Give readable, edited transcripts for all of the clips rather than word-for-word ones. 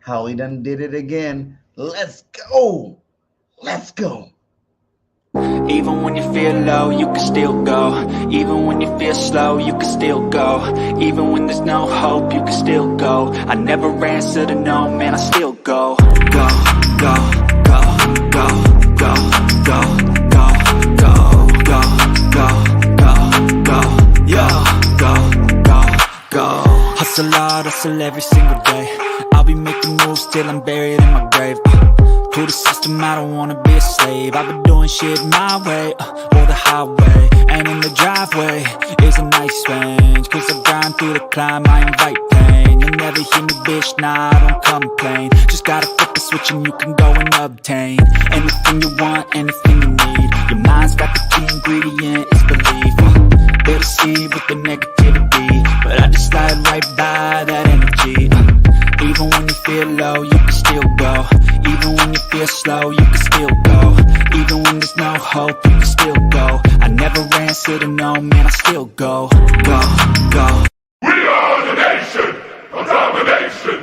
Howie done did it again. Let's go. Let's go. Even when you feel low, you can still go. Even when you feel slow, you can still go. Even when there's no hope, you can still go. I never answer to no, man, I still go. Go, go, go, go, go, go, go, go, go, go, go, go, yo, go, go, go. Hustle hard, hustle every single day. I'll be making moves till I'm buried in my grave. To the system, I don't wanna be a slave. I've been doing shit my way, or the highway. And in the driveway is a nice range. Cause I grind through the climb, I invite pain. You'll never hear me, bitch, nah, I don't complain. Just gotta flip the switch and you can go and obtain anything you want, anything you need. Your mind's got the key ingredient, it's belief. They'll deceive with the negativity, but I just slide right by that energy. Even when you feel low, you can still go. Even when you feel slow, you can still go. Even when there's no hope, you can still go. I never answer to no, man, I still go. Go, go. We are the nation of domination.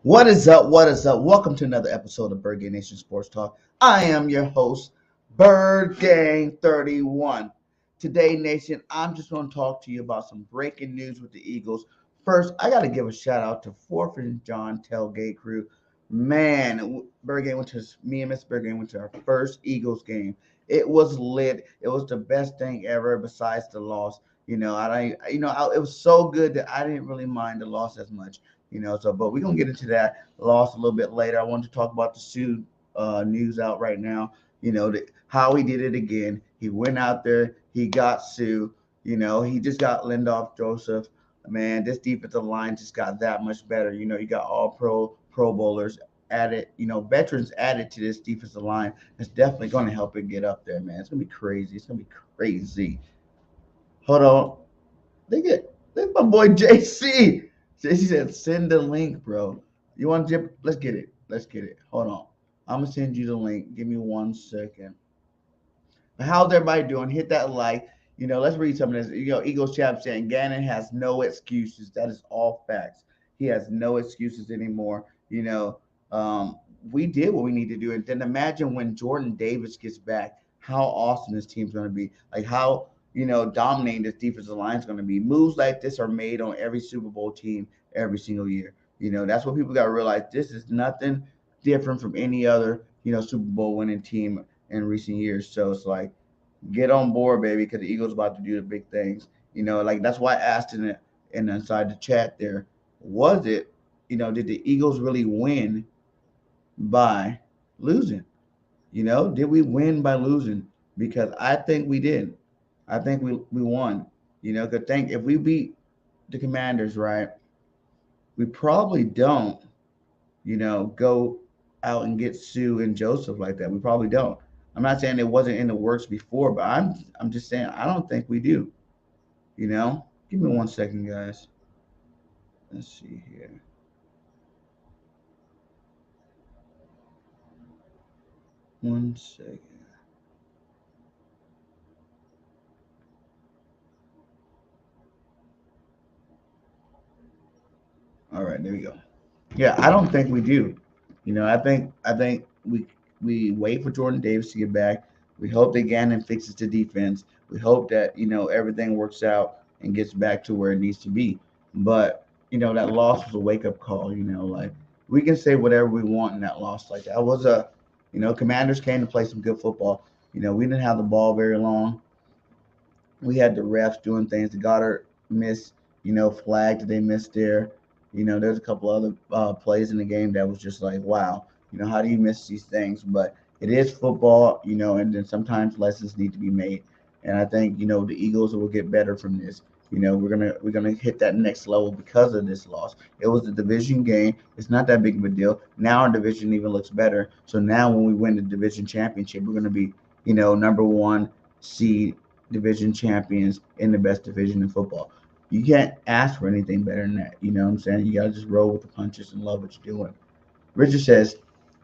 What is up? What is up? Welcome to another episode of BIRDGANG Nation Sports Talk. I am your host, BIRDGANG 31. Today, Nation, I'm just going to talk to you about some breaking news with the Eagles. First, I got to give a shout out to 4th and John tailgate crew. Man, BIRDGANG went to me and Miss BIRDGANG went to our first Eagles game. It was lit. It was the best thing ever besides the loss. It was so good that I didn't really mind the loss as much. But we're gonna get into that loss a little bit later. I want to talk about the Suh news out right now. How he did it again. He went out there, he got Suh. He just got Lindoff Joseph. Man, this defensive line just got that much better. You got all pro bowlers added, veterans added to this defensive line. It's definitely going to help it get up there, man. It's gonna be crazy. It's gonna be crazy. Hold on. Look my boy JC. JC said, send the link, bro. You want to let's get it. Let's get it. Hold on. I'm going to send you the link. Give me 1 second. How's everybody doing? Hit that like. Let's read some of this. Eagles Chap saying Gannon has no excuses. That is all facts. He has no excuses anymore. We did what we need to do. And then imagine when Jordan Davis gets back, how awesome this team's going to be. Like how dominating this defensive line is going to be. Moves like this are made on every Super Bowl team every single year. That's what people got to realize. This is nothing different from any other, Super Bowl winning team in recent years. So it's like, get on board, baby, because the Eagles about to do the big things. That's why I asked inside the chat there, was it, did the Eagles really win by losing? Did we win by losing? Because I think we did. I think we won. Because if we beat the Commanders, right, we probably don't, go out and get Suh and Joseph like that. We probably don't. I'm not saying it wasn't in the works before, but I'm just saying I don't think we do. Give me 1 second, guys. Let's see here. 1 second. All right, there we go. Yeah, I don't think we do. I think we wait for Jordan Davis to get back. We hope that Gannon fixes the defense. We hope that everything works out and gets back to where it needs to be. But that loss was a wake up call. Like we can say whatever we want in that loss. Like that was Commanders came to play some good football. We didn't have the ball very long. We had the refs doing things. The Goddard missed, flag that they missed there. There's a couple other plays in the game that was just like, wow, how do you miss these things? But it is football, and then sometimes lessons need to be made. And I think, the Eagles will get better from this. We're gonna hit that next level because of this loss. It was a division game. It's not that big of a deal. Now our division even looks better. So now when we win the division championship, we're gonna be, number one seed division champions in the best division in football. You can't ask for anything better than that. You know what I'm saying? You got to just roll with the punches and love what you're doing. Richard says,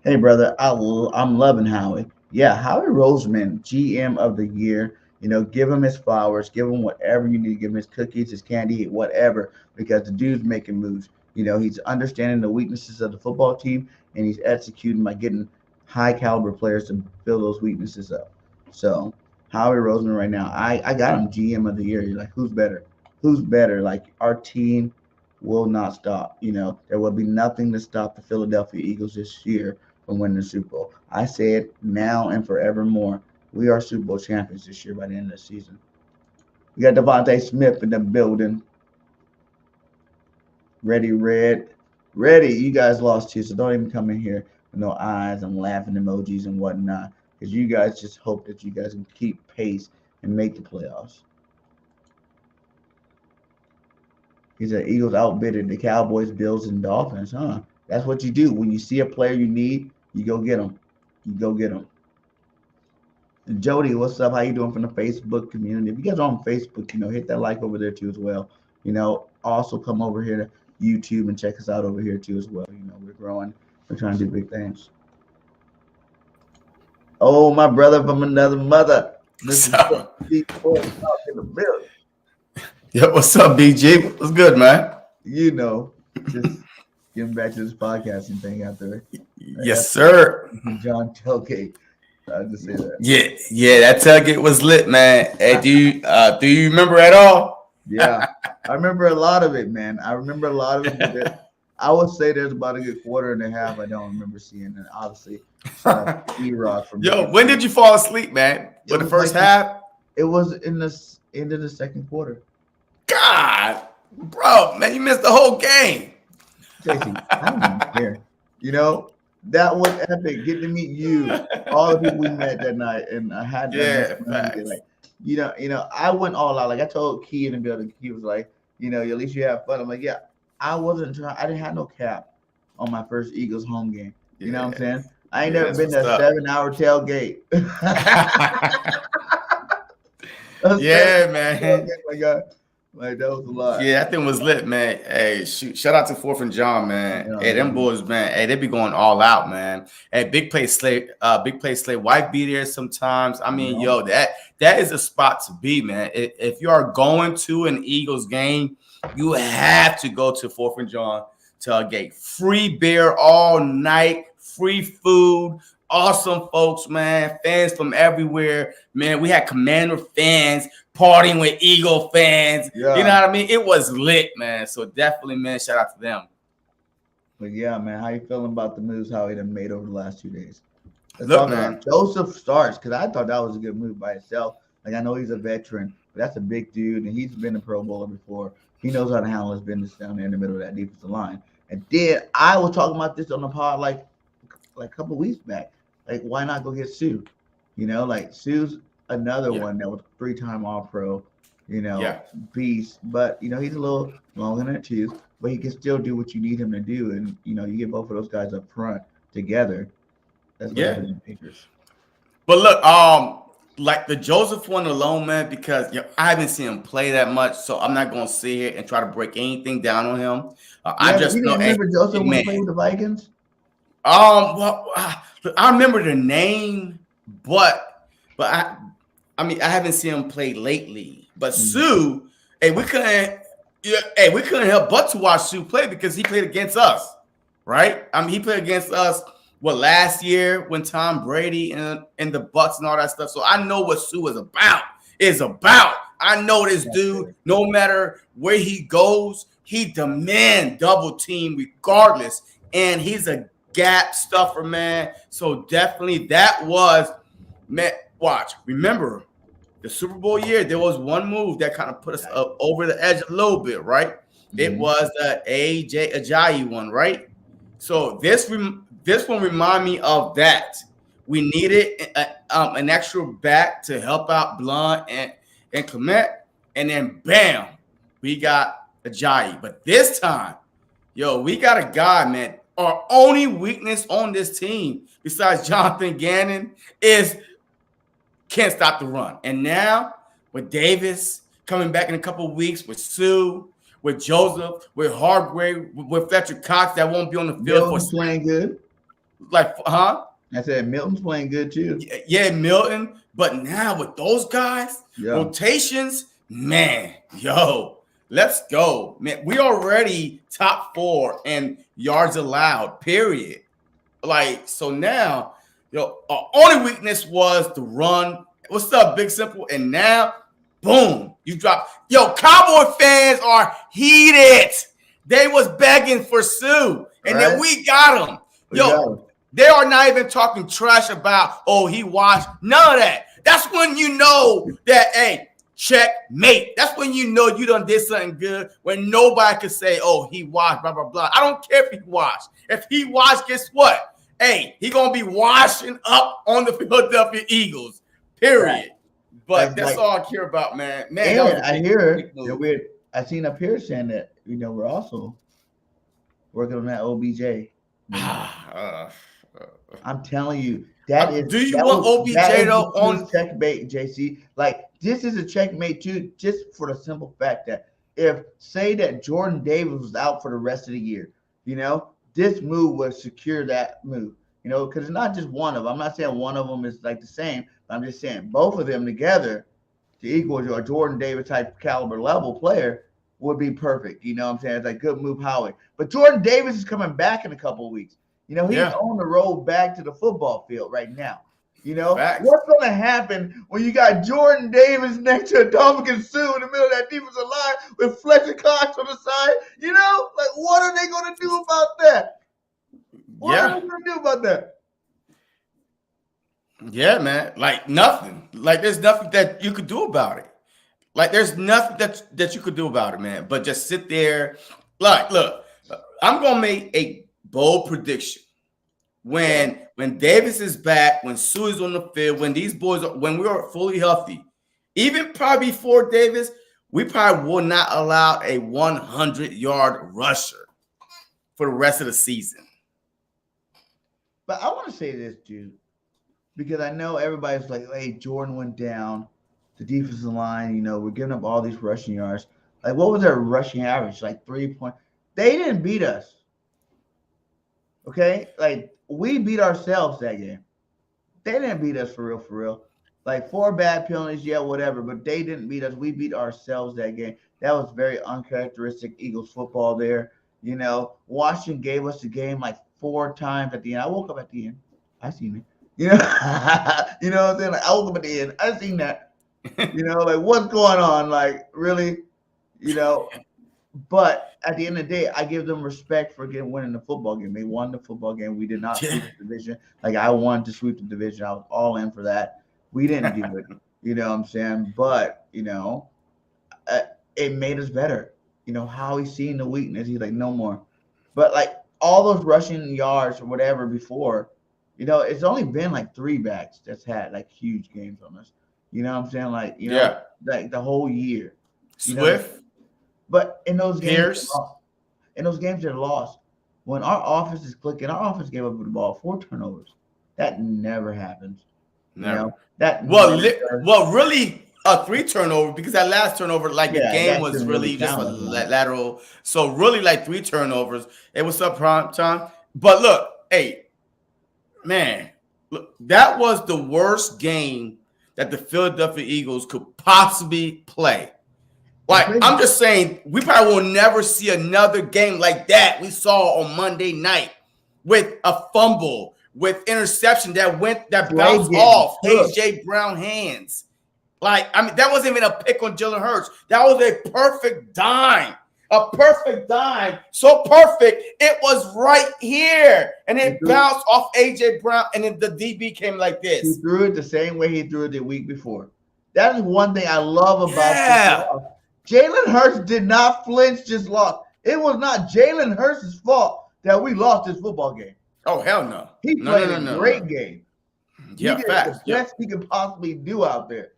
hey, brother, I'm loving Howie. Yeah, Howie Roseman, GM of the year. Give him his flowers. Give him whatever you need to give him, his cookies, his candy, whatever, because the dude's making moves. He's understanding the weaknesses of the football team, and he's executing by getting high caliber players to fill those weaknesses up. So Howie Roseman right now, I got him GM of the year. You're like, who's better? Who's better? Like our team will not stop. There will be nothing to stop the Philadelphia Eagles this year from winning the Super Bowl. I say it now and forevermore. We are Super Bowl champions this year by the end of the season. We got Devontae Smith in the building. Ready, Red. Ready. You guys lost too, so don't even come in here with no eyes and laughing emojis and whatnot, because you guys just hope that you guys can keep pace and make the playoffs. He said Eagles outbidded the Cowboys, Bills, and Dolphins, huh? That's what you do. When you see a player you need, you go get them. You go get them. And Jody, what's up? How you doing from the Facebook community? If you guys are on Facebook, hit that like over there too as well. Also come over here to YouTube and check us out over here too as well. We're growing. We're trying to do big things. Oh, my brother from another mother. Mr. in the building. Yo, what's up, BG? What's good, man? Just getting back to this podcasting thing after. Yes, sir. John Tailgate. I just say that. Yeah, that tailgate was lit, man. Hey, do you remember at all? Yeah, I remember a lot of it, man. I remember a lot of it. But I would say there's about a good quarter and a half I don't remember seeing, and obviously, E-Rock from. Yo, when did you fall asleep, man? For the first half? It was in the end of the second quarter. God, bro, man, you missed the whole game. Tracy, I don't even care. That was epic. Getting to meet you, all the people we met that night, and I had that. I went all out. Like I told Key in the building, he was like, at least you have fun. I'm like, yeah, I wasn't trying. I didn't have no cap on my first Eagles home game. You know what I'm saying? I ain't never been to a 7-hour tailgate. Yeah, man. My God. Like that was a lot. Yeah, that thing was lit, man. Hey, shout out to 4th and John, man. Hey, them boys, man. Hey, they be going all out, man. Hey, big play slate, wife be there sometimes. I mean, yo, that is a spot to be, man. If you are going to an Eagles game, you have to go to 4th and John tailgate. Free beer all night, free food. Awesome folks, man. Fans from everywhere, man. We had Commander fans partying with Eagle fans. Yeah. You know what I mean? It was lit, man. So definitely, man, shout out to them. But yeah, man, how you feeling about the moves Howie done made over the last 2 days? Let's Look, talk man. about Joseph Starks, because I thought that was a good move by itself. Like I know he's a veteran, but that's a big dude, and he's been a Pro Bowler before. He knows how to handle his business down there in the middle of that defensive line. And then I was talking about this on the pod like a couple of weeks back. Like, why not go get Sue? Like Sue's another one that was 3-time All-Pro, beast. But, he's a little longer in the tooth, but he can still do what you need him to do. And, you get both of those guys up front together. That's what happens in Packers. But look, like the Joseph one alone, man, because I haven't seen him play that much, so I'm not going to sit here and try to break anything down on him. I just know. Remember Joseph when he played with the Vikings? Well, I remember the name, but I mean, I haven't seen him play lately. But Sue, hey, we couldn't help but to watch Sue play because he played against us, right? I mean, he played against us last year when Tom Brady and the Bucks and all that stuff. So I know what Sue is about. I know this dude. No matter where he goes, he demand double team regardless, and he's a gap stuffer, man. So definitely that was, man. Watch, remember the Super Bowl year, there was one move that kind of put us up over the edge a little bit, right? It was the AJ Ajayi one, right? So this one remind me of that. We needed an extra back to help out Blunt and Clement, and then bam, we got Ajayi. But this time, we got a guy, man. Our only weakness on this team, besides Jonathan Gannon, is can't stop the run. And now with Davis coming back in a couple of weeks, with Sue, with Joseph, with Hargrave, with Fletcher Cox that won't be on the field. Milton's playing good. Like, huh? I said Milton's playing good too. Yeah, Milton. But now with those guys, rotations, man, let's go. Man, we already top 4 in yards allowed, period. Like, so now, our only weakness was the run. What's up, Big Simple? And now, boom, you drop. Cowboy fans are heated. They was begging for Sue, and then we got him. They are not even talking trash about, he washed. None of that. That's when you know that, hey, checkmate. That's when you know you done did something good, when nobody could say, he washed, blah, blah, blah. I don't care if he washed. If he washed, guess what? Hey, he going to be washing up on the Philadelphia Eagles, period. Right. But that's all I care about, man. And I hear, I seen up here saying that, we're also working on that OBJ. I'm telling you, that is. Do you want OBJ though on checkmate, JC? Like, this is a checkmate too, just for the simple fact that say that Jordan Davis was out for the rest of the year, this move would secure that move, because it's not just one of them. I'm not saying one of them is like the same, but I'm just saying both of them together to equal a Jordan Davis type caliber level player would be perfect. You know what I'm saying? It's like good move, Howie. But Jordan Davis is coming back in a couple of weeks. He's on the road back to the football field right now. Facts. What's going to happen when you got Jordan Davis next to Dominican Sue in the middle of that defensive line with Fletcher Cox on the side? Like, what are they going to do about that? What are they going to do about that? Yeah, man. Like, nothing. Like, there's nothing that you could do about it. Like, there's nothing that you could do about it, man. But just sit there. Like, look, I'm going to make a bold prediction. When Davis is back, when Sue is on the field, when these boys when we are fully healthy, even probably before Davis, we probably will not allow a 100-yard rusher for the rest of the season. But I want to say this, dude, because I know everybody's like, hey, Jordan went down, the defensive line, we're giving up all these rushing yards. Like, what was their rushing average? Like 3 points. They didn't beat us. Okay? Like, we beat ourselves that game. They didn't beat us for real. Like 4 bad penalties, whatever, but they didn't beat us. We beat ourselves that game. That was very uncharacteristic Eagles football there. Washington gave us the game like 4 times at the end. I woke up at the end. I seen it. You know what I'm saying? Like, I woke up at the end. I seen that. Like, what's going on? Like, really? But at the end of the day, I give them respect for winning the football game. They won the football game. We did not sweep the division. Like, I wanted to sweep the division. I was all in for that. We didn't do it. You know what I'm saying? But, it made us better. How he's seen the weakness. He's like, no more. But, like, all those rushing yards or whatever before, it's only been like 3 backs that's had, like, huge games on us. You know what I'm saying? Like, like the whole year. Swift. But in those games, they're lost. When our offense is clicking, our offense gave up the ball 4 turnovers. That never happens. Never. Really 3 turnovers, because that last turnover, like, the game was really just a lateral. So really, like, 3 turnovers. It was subprime time. But look, hey, man, look, that was the worst game that the Philadelphia Eagles could possibly play. Like, I'm just saying, we probably will never see another game like that we saw on Monday night with a fumble, with interception that bounced off A.J. Brown's hands. Like, I mean, that wasn't even a pick on Jalen Hurts. That was a perfect dime. A perfect dime. So perfect, it was right here. And it bounced off A.J. Brown, and then the DB came like this. He threw it the same way he threw it the week before. That is one thing I love about this. Jalen Hurts did not flinch, just lost. It was not Jalen Hurts' fault that we lost this football game. Oh, hell no. He played a great game. Yeah, he did the best he could possibly do out there.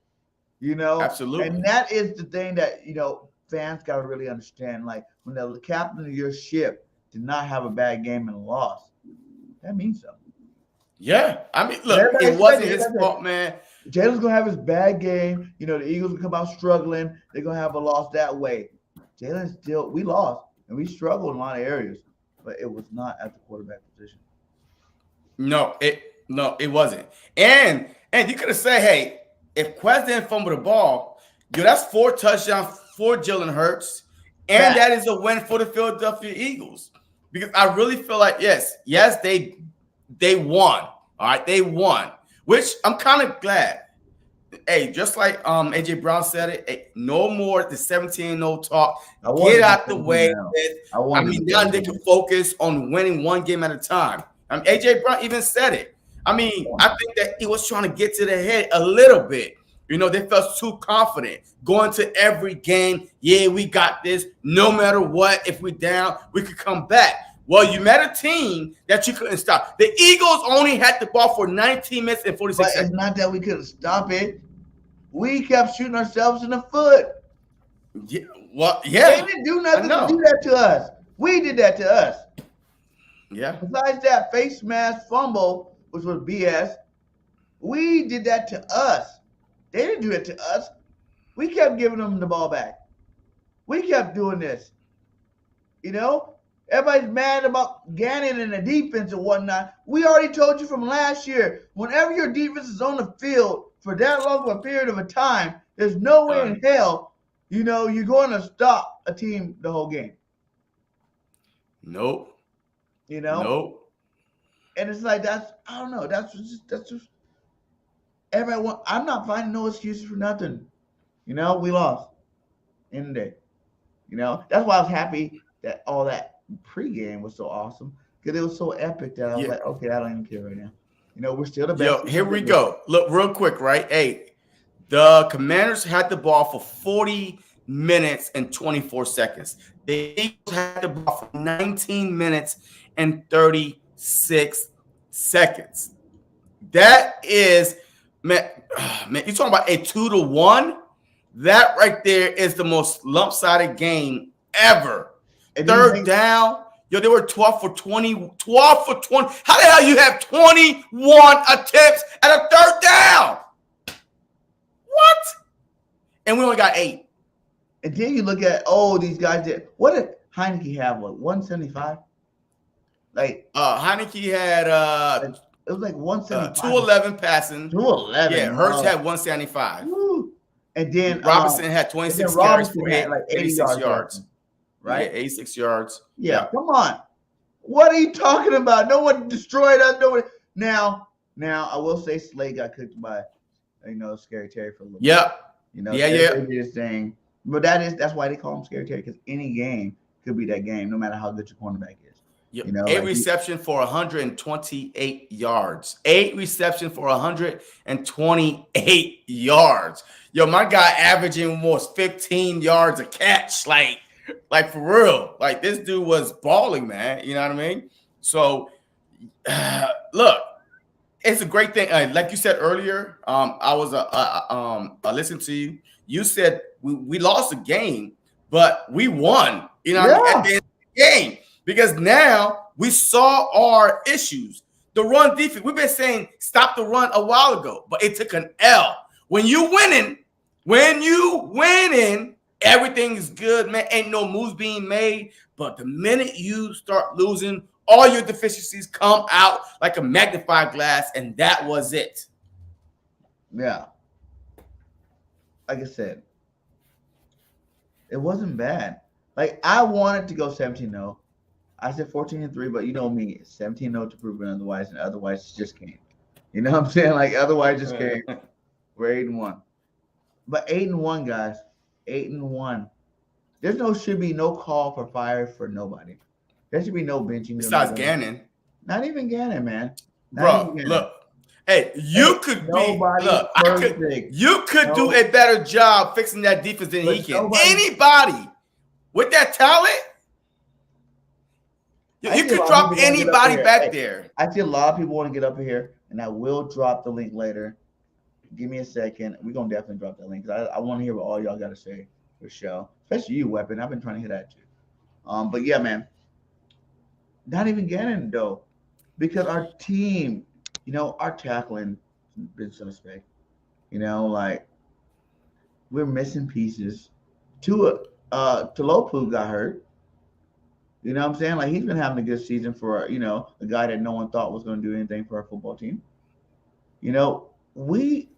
You know? Absolutely. And that is the thing that, you know, fans got to really understand. Like, when the captain of your ship did not have a bad game and lost, that means something. Yeah. I mean, look, it wasn't his fault, man. Jalen's going to have his bad game. You know, the Eagles will come out struggling. They're going to have a loss that way. Jalen still, we lost, and we struggled in a lot of areas, but it was not at the quarterback position. No, it wasn't. And you could have said, hey, if Quez didn't fumble the ball, that's 4 touchdowns for Jalen Hurts, and that is a win for the Philadelphia Eagles. Because I really feel like, yes, they won. All right, they won. Which I'm kind of glad. Hey, just like A.J. Brown said it, hey, no more the 17-0 talk. Get out the way. I mean, now they can focus on winning one game at a time. A.J. Brown even said it. I mean, I think that he was trying to get to the head a little bit. You know, they felt too confident going to every game. Yeah, we got this. No matter what, if we're down, we could come back. Well, you met a team that you couldn't stop. The Eagles only had the ball for 19 minutes and 46 seconds. It's not that we couldn't stop it. We kept shooting ourselves in the foot. Yeah, well, yeah. They didn't do nothing to do that to us. We did that to us. Yeah. Besides that face mask fumble, which was BS, we did that to us. They didn't do it to us. We kept giving them the ball back. We kept doing this. You know? Everybody's mad about Gannon and the defense and whatnot. We already told you from last year, whenever your defense is on the field for that long of a period of a time, there's no way in hell, you know, you're going to stop a team the whole game. Nope. You know? Nope. And it's like, I don't know. That's just everyone. I'm not finding no excuses for nothing. You know, we lost in the day. You know, that's why I was happy that all that pregame was so awesome, because it was so epic that I was like, okay, I don't even care right now. You know, we're still the best. Yo, here we go. Look, real quick, right? Hey, the Commanders had the ball for 40 minutes and 24 seconds. The Eagles had the ball for 19 minutes and 36 seconds. That is, man, you're talking about a 2-1? That right there is the most lump-sided game ever. Third down, yo, they were 12 for 20. 12 for 20. How the hell you have 21 attempts at a third down? What? And we only got 8. And then you look at, these guys did. What did Heineke have? What, 175? Like Heineke had it was like 175. 211 passing. 211. Yeah, Hurts had 175. Woo. And then Robinson had 26 carries for like 86 yards. Right? Yeah, 86 yards. Yeah, come on. What are you talking about? No one destroyed us. No one. Now, I will say Slade got cooked by, Scary Terry for a little bit. You know, this thing. But that's why they call him Scary Terry, because any game could be that game, no matter how good your cornerback is. Yep. You know, 8 reception for 128 yards. 8 reception for 128 yards. Yo, my guy averaging almost 15 yards a catch. Like for real, like this dude was balling, man. You know what I mean? So, look, it's a great thing. Like you said earlier, I was listening to you. You said we lost the game, but we won. You know, what I mean? At the end of the game, because now we saw our issues. The run defense. We've been saying stop the run a while ago, but it took an L. When you winning. Everything is good, man. Ain't no moves being made. But the minute you start losing all your deficiencies come out like a magnifying glass, and that was it. Yeah. Like I said, it wasn't bad. Like, I wanted to go 17-0. I said 14-3, but you know me, 17-0 to prove it otherwise, and otherwise it just came. You know what I'm saying? Like, otherwise just came. We're 8-1. But 8-1, guys. 8-1. Should be no call for fire for nobody. There should be no benching. Besides Gannon. Not even Gannon, man. Bro, look. Hey, you could do a better job fixing that defense than he can. Anybody with that talent, you could drop anybody back there. I see a lot of people want to get up here, and I will drop the link later. Give me a second. We're going to definitely drop that link because I want to hear what all y'all got to say for show. Especially you, Weapon. I've been trying to hit at you. But yeah, man. Not even Gannon, though. Because our team, our tackling has been suspect. Like, we're missing pieces. Tulopu got hurt. You know what I'm saying? Like, he's been having a good season for, a guy that no one thought was going to do anything for our football team. We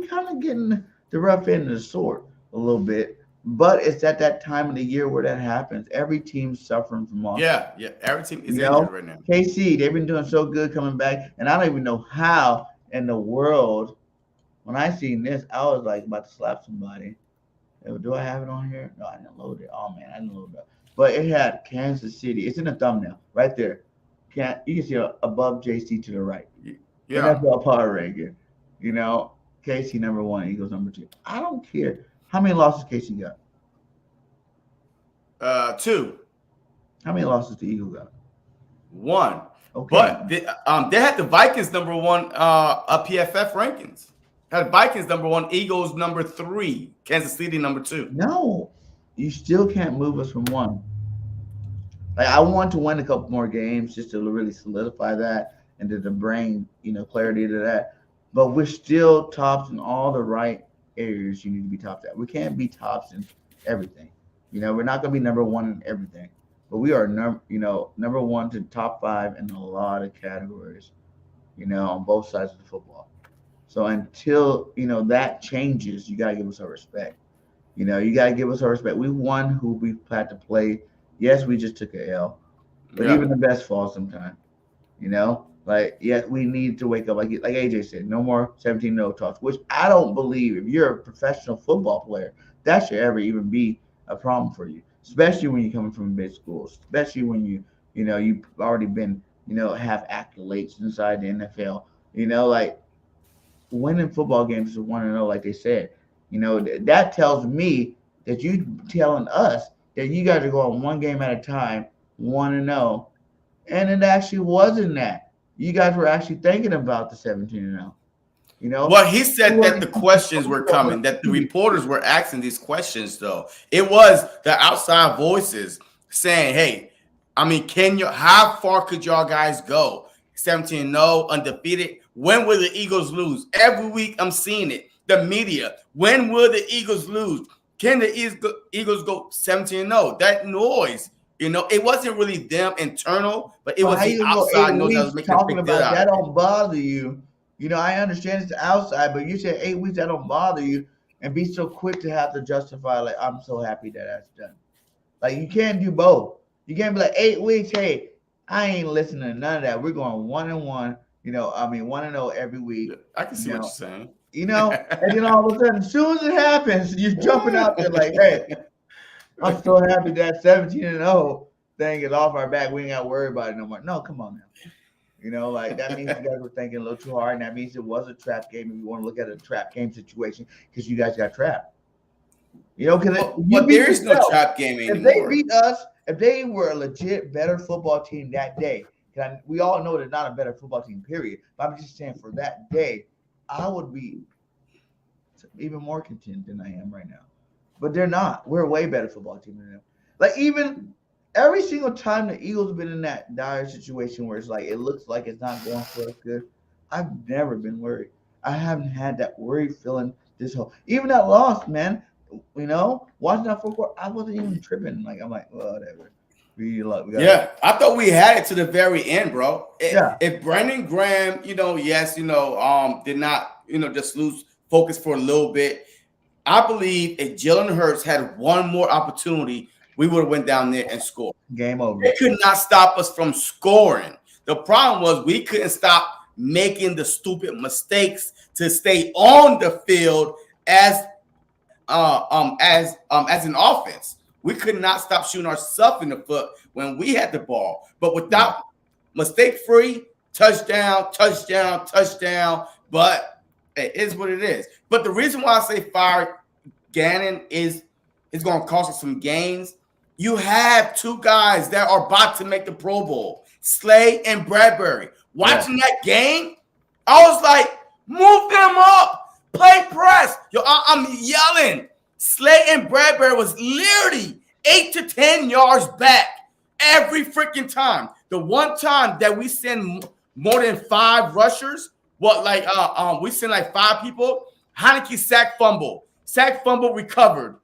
kind of getting the rough end of the sword a little bit, but it's at that time of the year where that happens. Every team's suffering from loss. Yeah. Every team is injured right now. KC, they've been doing so good coming back, and I don't even know how in the world. When I seen this, I was like about to slap somebody. Do I have it on here? No, I didn't load it. Oh man, I didn't load it up. But it had Kansas City. It's in the thumbnail right there. You can see above JC to the right. Yeah. NFL power ranking. KC number 1, Eagles number 2. I don't care. How many losses KC got? 2. How many losses the Eagles got? 1. Okay. But they had the Vikings number 1 PFF rankings. Had Vikings number 1, Eagles number 3, Kansas City number 2. No, you still can't move us from 1. Like, I want to win a couple more games just to really solidify that and to bring clarity to that. But we're still tops in all the right areas you need to be tops at. We can't be tops in everything. We're not going to be number 1 in everything. But we are number 1 to top 5 in a lot of categories, on both sides of the football. So until, that changes, you got to give us our respect. You got to give us our respect. We won who we had to play. Yes, we just took a L. But even the best fall sometimes, Like, yes, we need to wake up. Like AJ said, no more 17-0 talks, which I don't believe if you're a professional football player, that should ever even be a problem for you, especially when you're coming from big schools, especially when you've already been, have accolades inside the NFL. Like, winning football games is 1-0, like they said. That tells me that you telling us that you guys are going one game at a time, 1-0, and it actually wasn't that. You guys were actually thinking about the 17-0. Well, he said that the questions were coming, that the reporters were asking these questions, though. It was the outside voices saying, hey, how far could y'all guys go? 17-0, undefeated. When will the Eagles lose? Every week I'm seeing it. The media, when will the Eagles lose? Can the Eagles go 17-0? That noise. It wasn't really them internal, but it was the outside noise that was making a big deal out. That don't bother you. I understand it's the outside, but you said 8 weeks, that don't bother you, and be so quick to have to justify, like, I'm so happy that that's done. Like, you can't do both. You can't be like 8 weeks, hey, I ain't listening to none of that. We're going 1-1, 1-0 every week. I can see what you're saying. And then all of a sudden, as soon as it happens, you're jumping out there like, hey, I'm so happy that 17-0 thing is off our back. We ain't got to worry about it no more. No, come on now. Like, that means you guys were thinking a little too hard, and that means it was a trap game if you want to look at a trap game situation because you guys got trapped. But there is no trap game anymore. If they beat us, if they were a legit better football team that day, we all know they're not a better football team, period. But I'm just saying for that day, I would be even more content than I am right now. But they're not. We're a way better football team than them. Like, even every single time the Eagles have been in that dire situation where it's like it looks like it's not going for us good, I've never been worried. I haven't had that worried feeling this whole – even that loss, man, watching that football, I wasn't even tripping. Like, I'm like, well, whatever. Yeah, I thought we had it to the very end, bro. Yeah. If Brandon Graham, did not, just lose focus for a little bit, I believe if Jalen Hurts had one more opportunity, we would have went down there and scored. Game over. They could not stop us from scoring. The problem was we couldn't stop making the stupid mistakes to stay on the field as an offense. We could not stop shooting ourselves in the foot when we had the ball. But without mistake-free, touchdown. But it is what it is. But the reason why I say fire Gannon is going to cost us some games. You have two guys that are about to make the Pro Bowl, Slay and Bradbury. Watching that game, I was like, move them up, play press. Yo, I'm yelling. Slay and Bradbury was literally 8 to 10 yards back every freaking time. The one time that we send more than 5 rushers, we send like 5 people, Heineke sack fumble recovered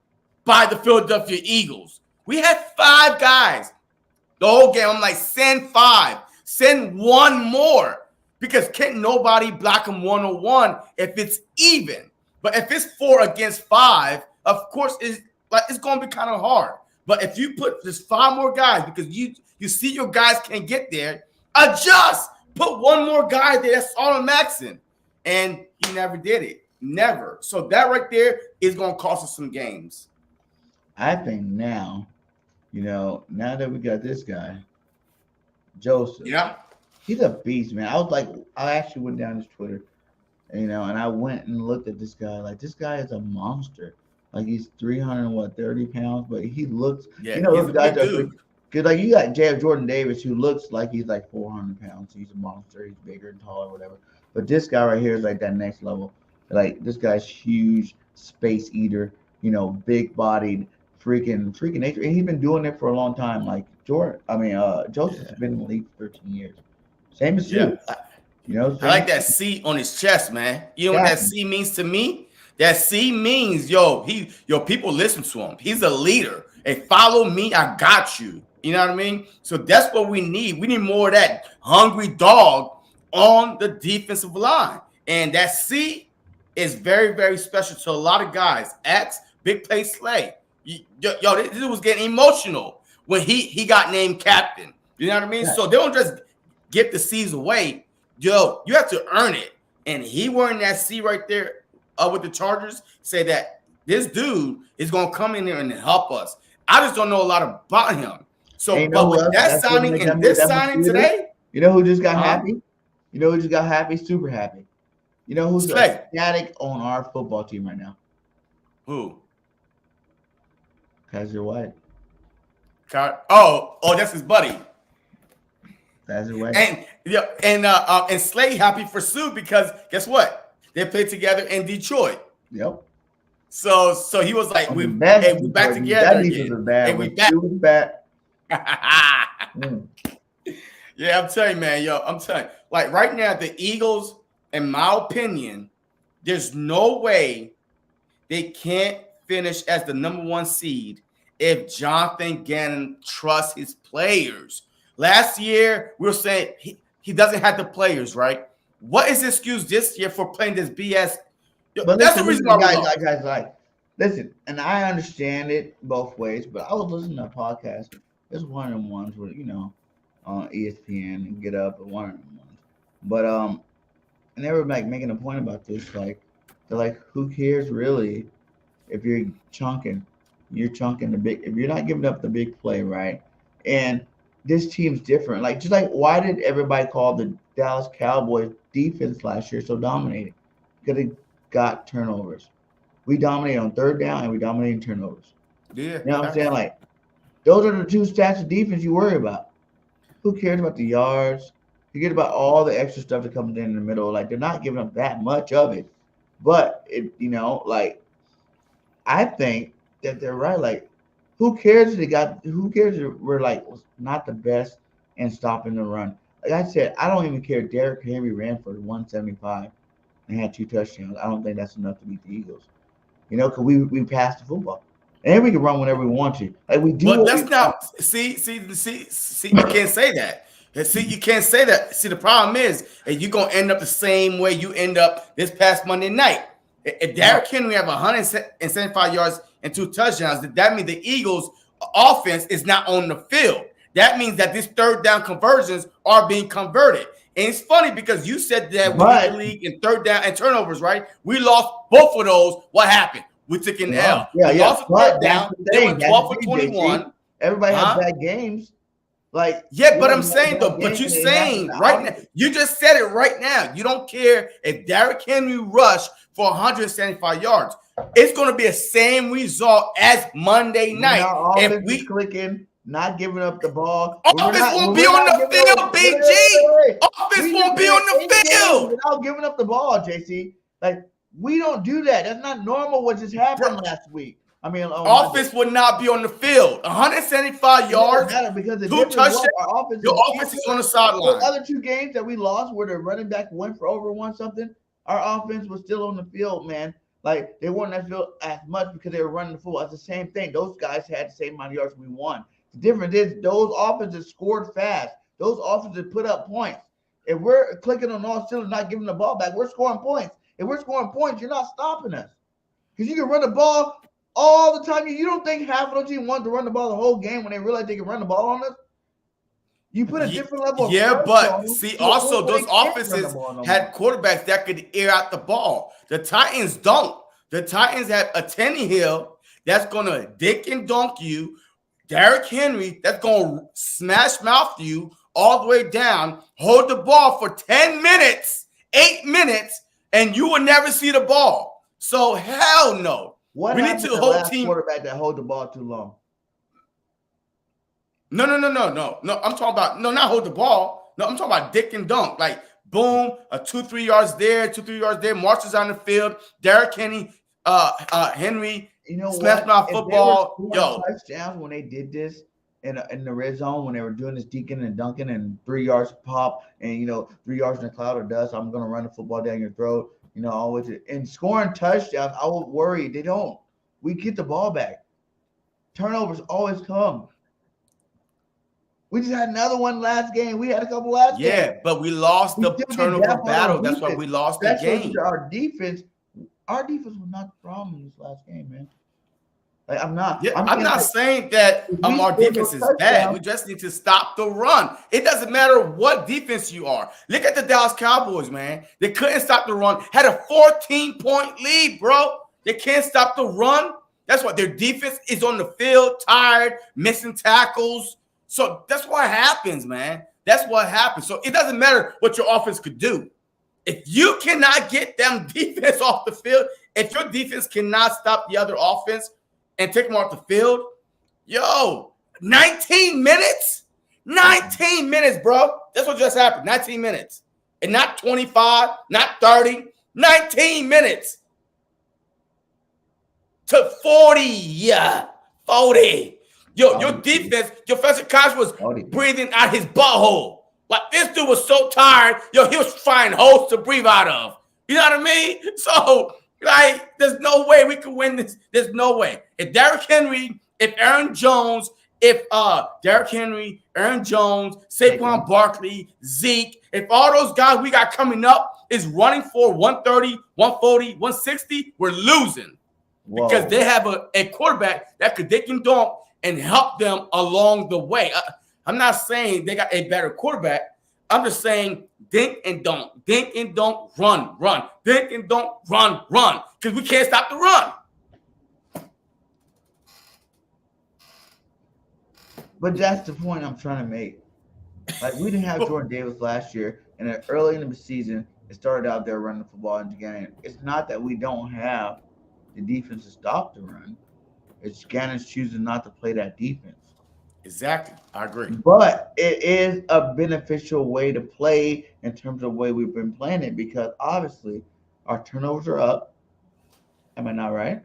by the Philadelphia Eagles. We had 5 guys the whole game. I'm like, send 5, send 1 more, because can't nobody block them 1-on-1 if it's even. But if it's 4 against 5, of course, it's going to be kind of hard. But if you put just 5 more guys, because you see your guys can't get there, adjust. Put 1 more guy there. That's all Maxon. And he never did it. Never. So that right there is going to cost us some games. I think now, now that we got this guy, Joseph. Yeah. He's a beast, man. I actually went down his Twitter, and I went and looked at this guy. Like, this guy is a monster. Like, he's 330 pounds, but he looks, he's a big dude. Because, like, you got Jordan Davis, who looks like he's like 400 pounds. He's a monster. He's bigger and taller, whatever. But this guy right here is like that next level. Like, this guy's huge, space eater, big bodied, freaking nature. And he's been doing it for a long time. Like, Joseph's been in the league for 13 years. Same as you. I like that C on his chest, man. You know what that C means to me? That C means, people listen to him. He's a leader. Hey, follow me, I got you. You know what I mean? So that's what we need. We need more of that hungry dog on the defensive line. And that C is very, very special to a lot of guys. X, big play Slay. This was getting emotional when he got named captain. You know what I mean? Yeah. So they don't just get the C's away. You have to earn it. And he wearing that C right there with the Chargers, say that this dude is going to come in there and help us. I just don't know a lot about him. So, but with that signing and this signing today, you know who just got happy? You know who just got happy? Super happy. You know who's ecstatic on our football team right now? Who? Kaiser White. Oh, that's his buddy. Kaiser White. And Slay happy for Sue because guess what? They played together in Detroit. Yep. So he was like, we back together again. And we back. Yeah, I'm telling you, man. I'm telling you. Like right now, the Eagles, in my opinion, there's no way they can't finish as the number 1 seed if Jonathan Gannon trusts his players. Last year, we were saying he doesn't have the players, right? What is the excuse this year for playing this BS? But that's the reason why guys, listen, and I understand it both ways, but I was listening to a podcast. It's one of them ones where, on ESPN and Get Up and one of them ones. But and they were like making a point about this, like they're like, who cares really if you're chunking the big, if you're not giving up the big play, right? And this team's different. Like, just like, why did everybody call the Dallas Cowboys defense last year so dominating? Because it got turnovers. We dominated on 3rd down and we dominated in turnovers. Yeah. You know what I'm saying? Like, those are the 2 stats of defense you worry about. Who cares about the yards? You get about all the extra stuff that comes in the middle. Like, they're not giving up that much of it. But, I think that they're right. Like, who cares if we're, like, not the best in stopping the run? Like I said, I don't even care if Derrick Henry ran for 175 and had 2 touchdowns. I don't think that's enough to beat the Eagles. Because we passed the football. And we can run whenever we want to. Like we do. But What that's we want. not see. You can't say that. And see, you can't say that. See, the problem is, and you're gonna end up the same way you end up this past Monday night. If Derrick Henry have 175 yards and 2 touchdowns, that means the Eagles' offense is not on the field. That means that these third down conversions are being converted. And it's funny because you said that we lead the league in third down and turnovers, right? We lost both of those. What happened? We took an L. Yeah. Lost the third down. They went 12 for 21. Everybody has bad games. Like, yeah, but I'm saying though, but you're saying right now, you just said it right now. You don't care if Derrick Henry rushed for 175 yards. It's going to be the same result as Monday night. If we clicking, not giving up the ball. Offense won't be on the field, BG. Offense won't be on the field without giving up the ball, JC. Like, we don't do that. That's not normal what just happened last week. I mean, offense would not be on the field. 175 yards, because 2 touchdowns. Your offense is on the sideline. The other 2 games that we lost where the running back went for over 1 something, our offense was still on the field, man. Like, they weren't on the field as much because they were running the football. It's the same thing. Those guys had the same amount of yards we won. The difference is those offenses scored fast. Those offenses put up points. If we're clicking on all cylinders, not giving the ball back, we're scoring points. If we're scoring points, you're not stopping us. Because you can run the ball all the time. You don't think half of the team want to run the ball the whole game when they realize they can run the ball on us? You put a different level of pressure but see, also those offenses had quarterbacks that could air out the ball. The Titans don't. The Titans have a Tannehill that's going to dick and dunk you. Derrick Henry that's going to smash mouth you all the way down, hold the ball for 10 minutes, 8 minutes, and you will never see the ball. So hell no. We need to hold team quarterback that hold the ball too long. No. I'm talking about not hold the ball. No, I'm talking about dick and dunk. Like boom, 2-3 yards there, 2-3 yards there. Marches on the field. Derrick Henry, smash my football. Yo, touchdowns when they did this in the red zone when they were doing this deacon and dunking and 3 yards pop and 3 yards in a cloud of dust. I'm gonna run the football down your throat. Always and scoring touchdowns. I would worry they don't. We get the ball back. Turnovers always come. We just had another one last game. We had a couple last games. Yeah, but we lost the turnover battle. That's why we lost the game. Our defense was not the problem in this last game, man. Like, I'm not. Yeah, I'm not saying that our defense is bad. We just need to stop the run. It doesn't matter what defense you are. Look at the Dallas Cowboys, man. They couldn't stop the run. Had a 14-point lead, bro. They can't stop the run. That's why their defense is on the field, tired, missing tackles. So that's what happens, man. That's what happens. So it doesn't matter what your offense could do. If you cannot get them defense off the field, if your defense cannot stop the other offense and take them off the field, 19 minutes? 19 minutes, bro. That's what just happened. 19 minutes. And not 25, not 30, 19 minutes. To 40, 40. Your defense, your defensive coach was breathing out his butthole. Like, this dude was so tired, he was finding holes to breathe out of. You know what I mean? So, like, there's no way we can win this. There's no way. If Derrick Henry, if Aaron Jones, Aaron Jones, Saquon Barkley, Zeke, if all those guys we got coming up is running for 130, 140, 160, we're losing. Whoa. Because they have a quarterback that could dick and dunk and help them along the way. I'm not saying they got a better quarterback. I'm just saying dink and dunk, run, dink and dunk, run, because we can't stop the run. But that's the point I'm trying to make. Like, we didn't have Jordan Davis last year, and early in the season, it started out there running the football and getting it. It's not that we don't have the defense to stop the run. It's Gannon's choosing not to play that defense. Exactly. I agree. But it is a beneficial way to play in terms of the way we've been playing it because obviously our turnovers are up. Am I not right?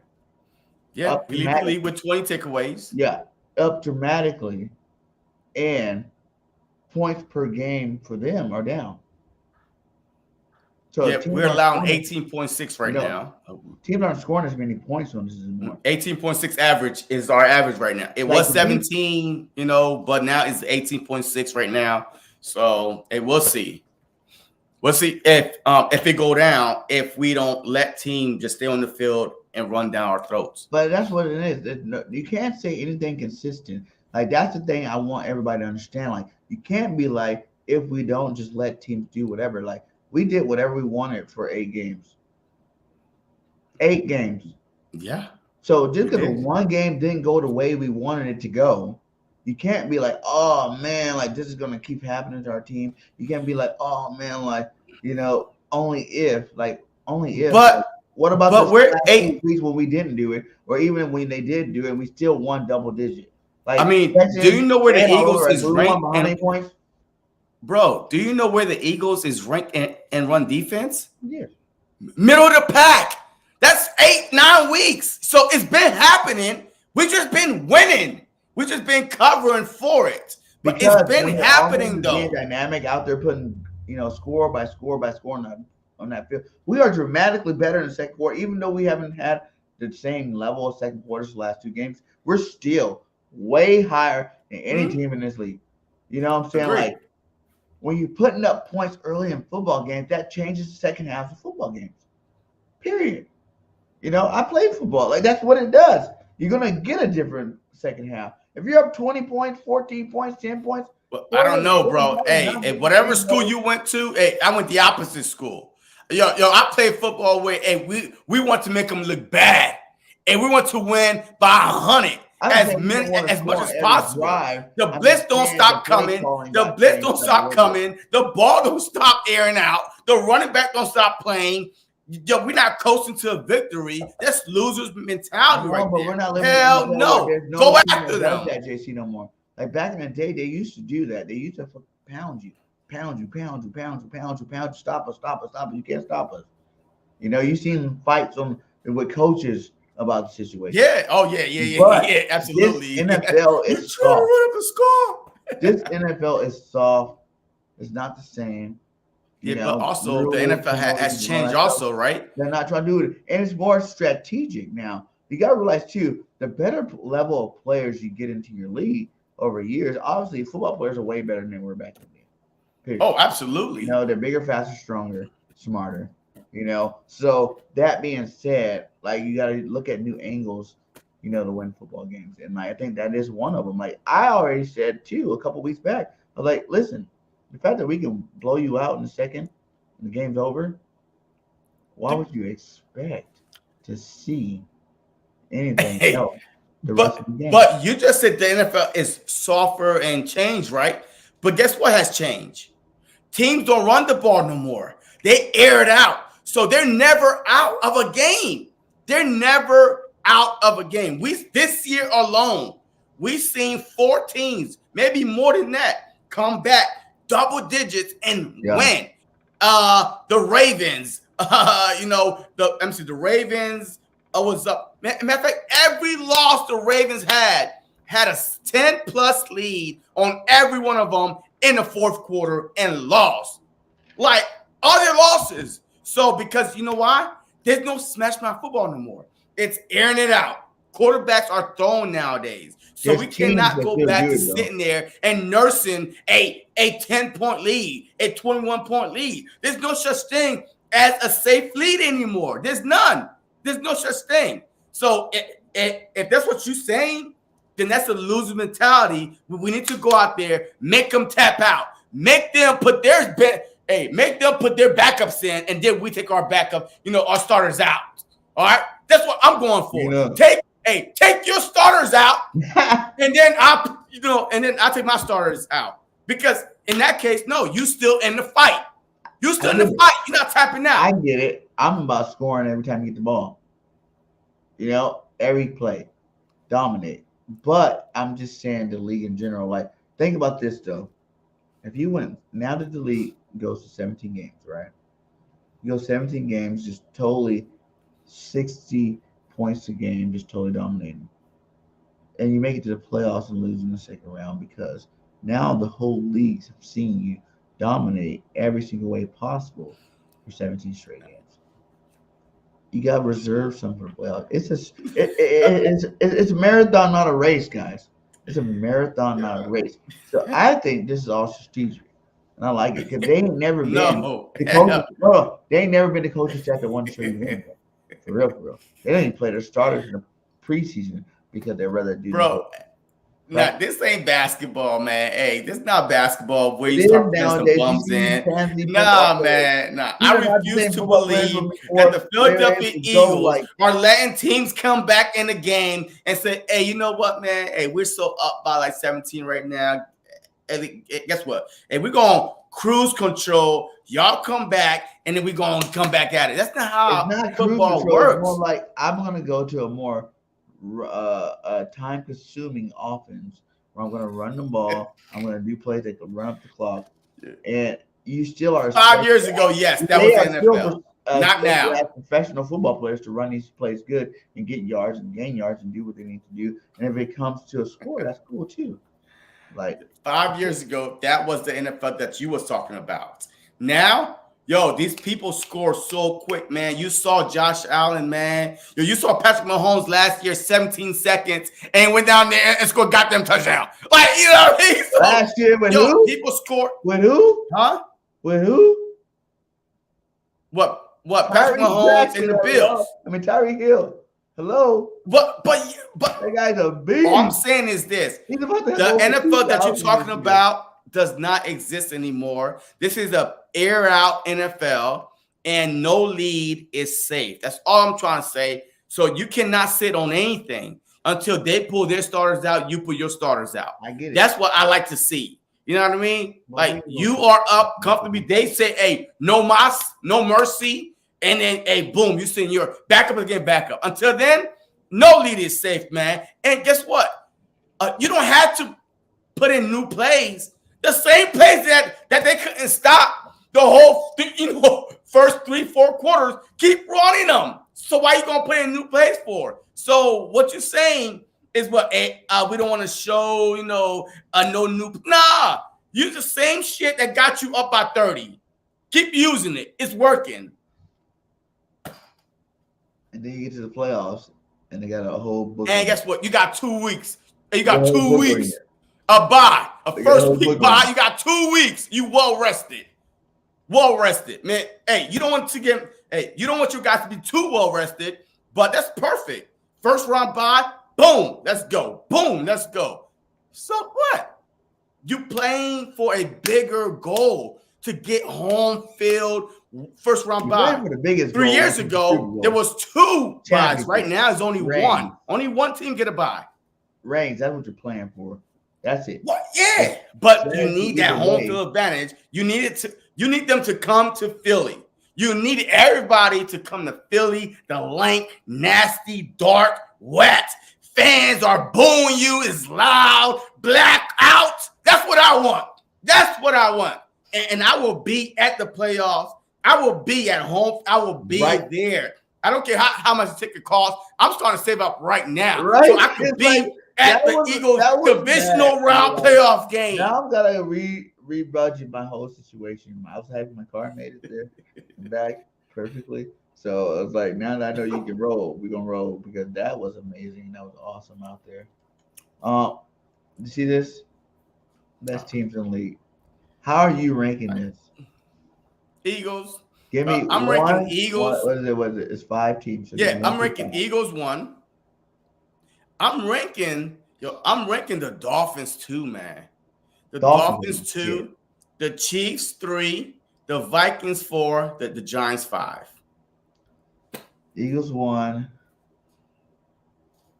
Yeah, we lead the league with 20 takeaways. Yeah, up dramatically. And points per game for them are down. So yeah, we're allowing 18.6 right now. Teams aren't scoring as many points on this anymore. 18.6 average is our average right now. It was 17, but now it's 18.6 right now. So we'll see. We'll see if it go down if we don't let team just stay on the field and run down our throats. But that's what it is. You can't say anything consistent. Like, that's the thing I want everybody to understand. Like, you can't be like, if we don't just let teams do whatever. Like, we did whatever we wanted for 8 games. 8 games. Yeah. So just because one game didn't go the way we wanted it to go, you can't be like, oh man, like this is gonna keep happening to our team. You can't be like, oh man, like only if. But like, what about but we're 8 weeks when we didn't do it, or even when they did do it, we still won double digit. Like, I mean, do you know where the Eagles is ranked? Points? Bro, do you know where the Eagles is ranked in run defense? Yeah. Middle of the pack. That's 8-9 weeks. So it's been happening. We just been winning. We just been covering for it. But it's been happening though. Dynamic out there putting, score by score by score on that field. We are dramatically better in the second quarter, even though we haven't had the same level of second quarters the last 2 games. We're still way higher than any team in this league. You know what I'm saying? Agreed. Like, when you're putting up points early in football games, that changes the second half of football games. Period. I played football. Like, that's what it does. You're going to get a different second half. If you're up 20 points, 14 points, 10 points. Well, I don't know, bro. Hey, whatever school you went to, I went the opposite school. Yo, I played football where we want to make them look bad. And we want to win by 100 as much as possible. The blitz don't stop coming. The blitz don't stop coming. The ball don't stop airing out. The running back don't stop playing. Yo, we're not coasting to a victory. That's losers mentality right there. We're not living. Hell no. Go after them. That JC no more. Like, back in the day, they used to do that. They used to pound you. Stop us. You can't stop us. You've seen fights with coaches about the situation. Yeah. Oh, yeah. Absolutely. This NFL is soft. This NFL is soft. It's not the same. Yeah, but also the NFL has changed also, right? They're not trying to do it. And it's more strategic now. You got to realize, too, the better level of players you get into your league over years, obviously, football players are way better than they were back in the day. Period. Oh, absolutely. They're bigger, faster, stronger, smarter. So that being said, like, you got to look at new angles, to win football games. And I think that is one of them. Like, I already said, too, a couple weeks back, I was like, listen, the fact that we can blow you out in a second and the game's over, why would you expect to see anything else the rest of the game? But you just said the NFL is softer and changed, right? But guess what has changed? Teams don't run the ball no more. They air it out. So they're never out of a game. This year alone, we've seen 4 teams, maybe more than that, come back double digits and win. The Ravens, the Ravens was up. Matter of fact, every loss the Ravens had a 10+ lead on every one of them in the fourth quarter and lost. Like, all their losses. So, because you know why? There's no smash mouth football no more. It's airing it out. Quarterbacks are thrown nowadays. So we cannot go back to sitting there and nursing a 10-point lead, a 21-point lead. There's no such thing as a safe lead anymore. There's none. There's no such thing. So if that's what you're saying, then that's a loser mentality. We need to go out there, make them tap out, make them put their backups in, and then we take our backup, our starters out. All right, that's what I'm going for. Take your starters out, and then I take my starters out, because in that case, no, you still in the fight. You still in the fight. You're not tapping out. I get it. I'm about scoring every time you get the ball. Every play, dominate. But I'm just saying the league in general. Like, think about this though. If you win, now that the league goes to 17 games, right? You go 17 games, just totally 60 points a game, just totally dominating. And you make it to the playoffs and lose in the second round, because now the whole leagues have seen you dominate every single way possible. for 17 straight games. You got to reserve some for playoffs. It's a marathon, not a race, guys. It's a marathon, not a race. So I think this is all strategic, and I like it because they ain't never been the coaches. No, they ain't never been the coaches that won straight games. For real. They don't even play their starters in the preseason because they rather do. Bro, now this ain't basketball, man. Hey, this not basketball where you start putting some bums in. Nah, man. Nah. I refuse to believe that the Philadelphia Eagles are letting teams come back in the game and say, hey, you know what, man? Hey, we're so up by like 17 right now. Hey, guess what? Hey, we're going to cruise control. Y'all come back, and then we're going to come back at it. That's not how football works. It's more like I'm going to go to a more time-consuming offense where I'm going to run the ball. I'm going to do plays that can run up the clock. And you still are 5 years ago. Yes, that was NFL. Not now. Professional football players to run these plays good and get yards and gain yards and do what they need to do. And if it comes to a score, that's cool too. Like 5 years ago, that was the NFL that you was talking about. Now, yo, these people score so quick, man. You saw Josh Allen, man. Yo, you saw Patrick Mahomes last year, 17 seconds, and went down there and scored goddamn touchdown. Like, you know what I mean? So, last year with who? People score. With who? Huh? With who? What? Patrick Mahomes and the Bills. I mean, Tyreek Hill. Hello. But that guy's a beast. All I'm saying is this. He's about to the NFL that you're talking about does not exist anymore. This is a air out NFL, and no lead is safe. That's all I'm trying to say. So you cannot sit on anything until they pull their starters out. You put your starters out. I get it. That's what I like to see. You know what I mean? Like you are up comfortably. They say, "Hey, no mas, no mercy," and then, "Hey, boom, you send your backup again, backup." Until then, no lead is safe, man. And guess what? You don't have to put in new plays. The same plays that they couldn't stop the whole first 3-4 quarters, keep running them. So why you gonna put in new plays for? So what you're saying is what we don't want to show, no new. Nah, use the same shit that got you up by 30. Keep using it. It's working. And then you get to the playoffs, and they got a whole book. And guess what? You got 2 weeks. You got 2 weeks. A bye. A first week bye. You got 2 weeks. You well rested. Well rested, man. Hey, you don't want your guys to be too well rested, but that's perfect. First round bye. Boom. Let's go. Boom. Let's go. So what? You playing for a bigger goal to get home field. First round bye. 3 years ago, there was 2 byes. Right now, it's only one. Only one team get a bye. Reigns, that's what you're playing for. That's it. What? Yeah, but you need that home field advantage. You need them to come to Philly. You need everybody to come to Philly. The lank, nasty, dark, wet fans are booing you. It's loud, black out. That's what I want. That's what I want. And I will be at the playoffs. I will be at home. I will be there. I don't care how much the ticket costs. I'm starting to save up right now. Right. So I could be at the Eagles divisional round playoff game. Now I'm going to re-budget my whole situation. I was having my car made it there and back perfectly. So I was like, now that I know you can roll, we're going to roll because that was amazing. That was awesome out there. You see this? Best teams in the league. How are you ranking this? Eagles. Give me I'm ranking Eagles. What is it? It's 5 teams. So yeah, I'm ranking Eagles 1. I'm ranking the Dolphins 2, man. The Dolphins 2, the Chiefs 3, the Vikings 4, the Giants 5. Eagles 1,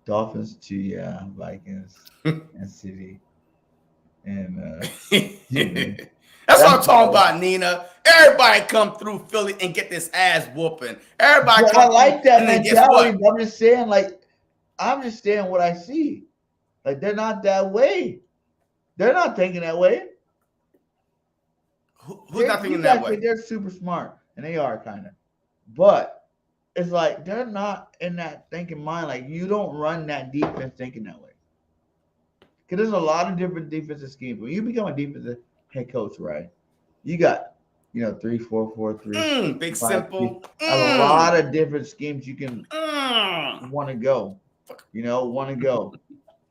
Dolphins 2, yeah, Vikings and City. And that's what I'm talking about, Nina. Everybody come through Philly and get this ass whooping. Everybody come I like that mentality. I'm just saying what I see. Like, they're not that way. They're not thinking that way. Who's not thinking that way? They're super smart, and they are kind of. But it's like they're not in that thinking mind. Like, you don't run that defense thinking that way. Because there's a lot of different defensive schemes. When you become a defensive head coach, right, you got 3-4-4-3, Big simple. A lot of different schemes you can want to go.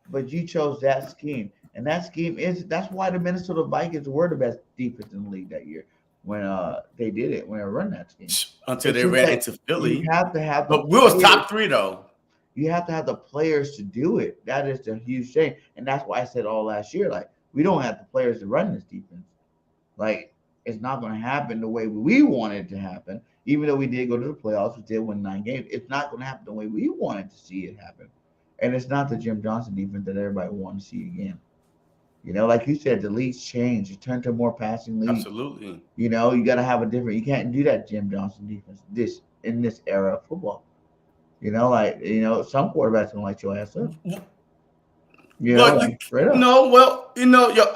But you chose that scheme, and that scheme that's why the Minnesota Vikings were the best defense in the league that year when they did it, when they run that scheme. Until they ran into Philly. You have to have but we was top 3 though. You have to have the players to do it. That is the huge thing. And that's why I said all last year, like, we don't have the players to run this defense. Like, it's not going to happen the way we want it to happen. Even though we did go to the playoffs, we did win 9 games. It's not going to happen the way we wanted to see it happen. And it's not the Jim Johnson defense that everybody wants to see again. Like you said, the league's changed. You turn to a more passing league. Absolutely. You got to have a different – you can't do that Jim Johnson defense in this era of football. Some quarterbacks don't light your ass up.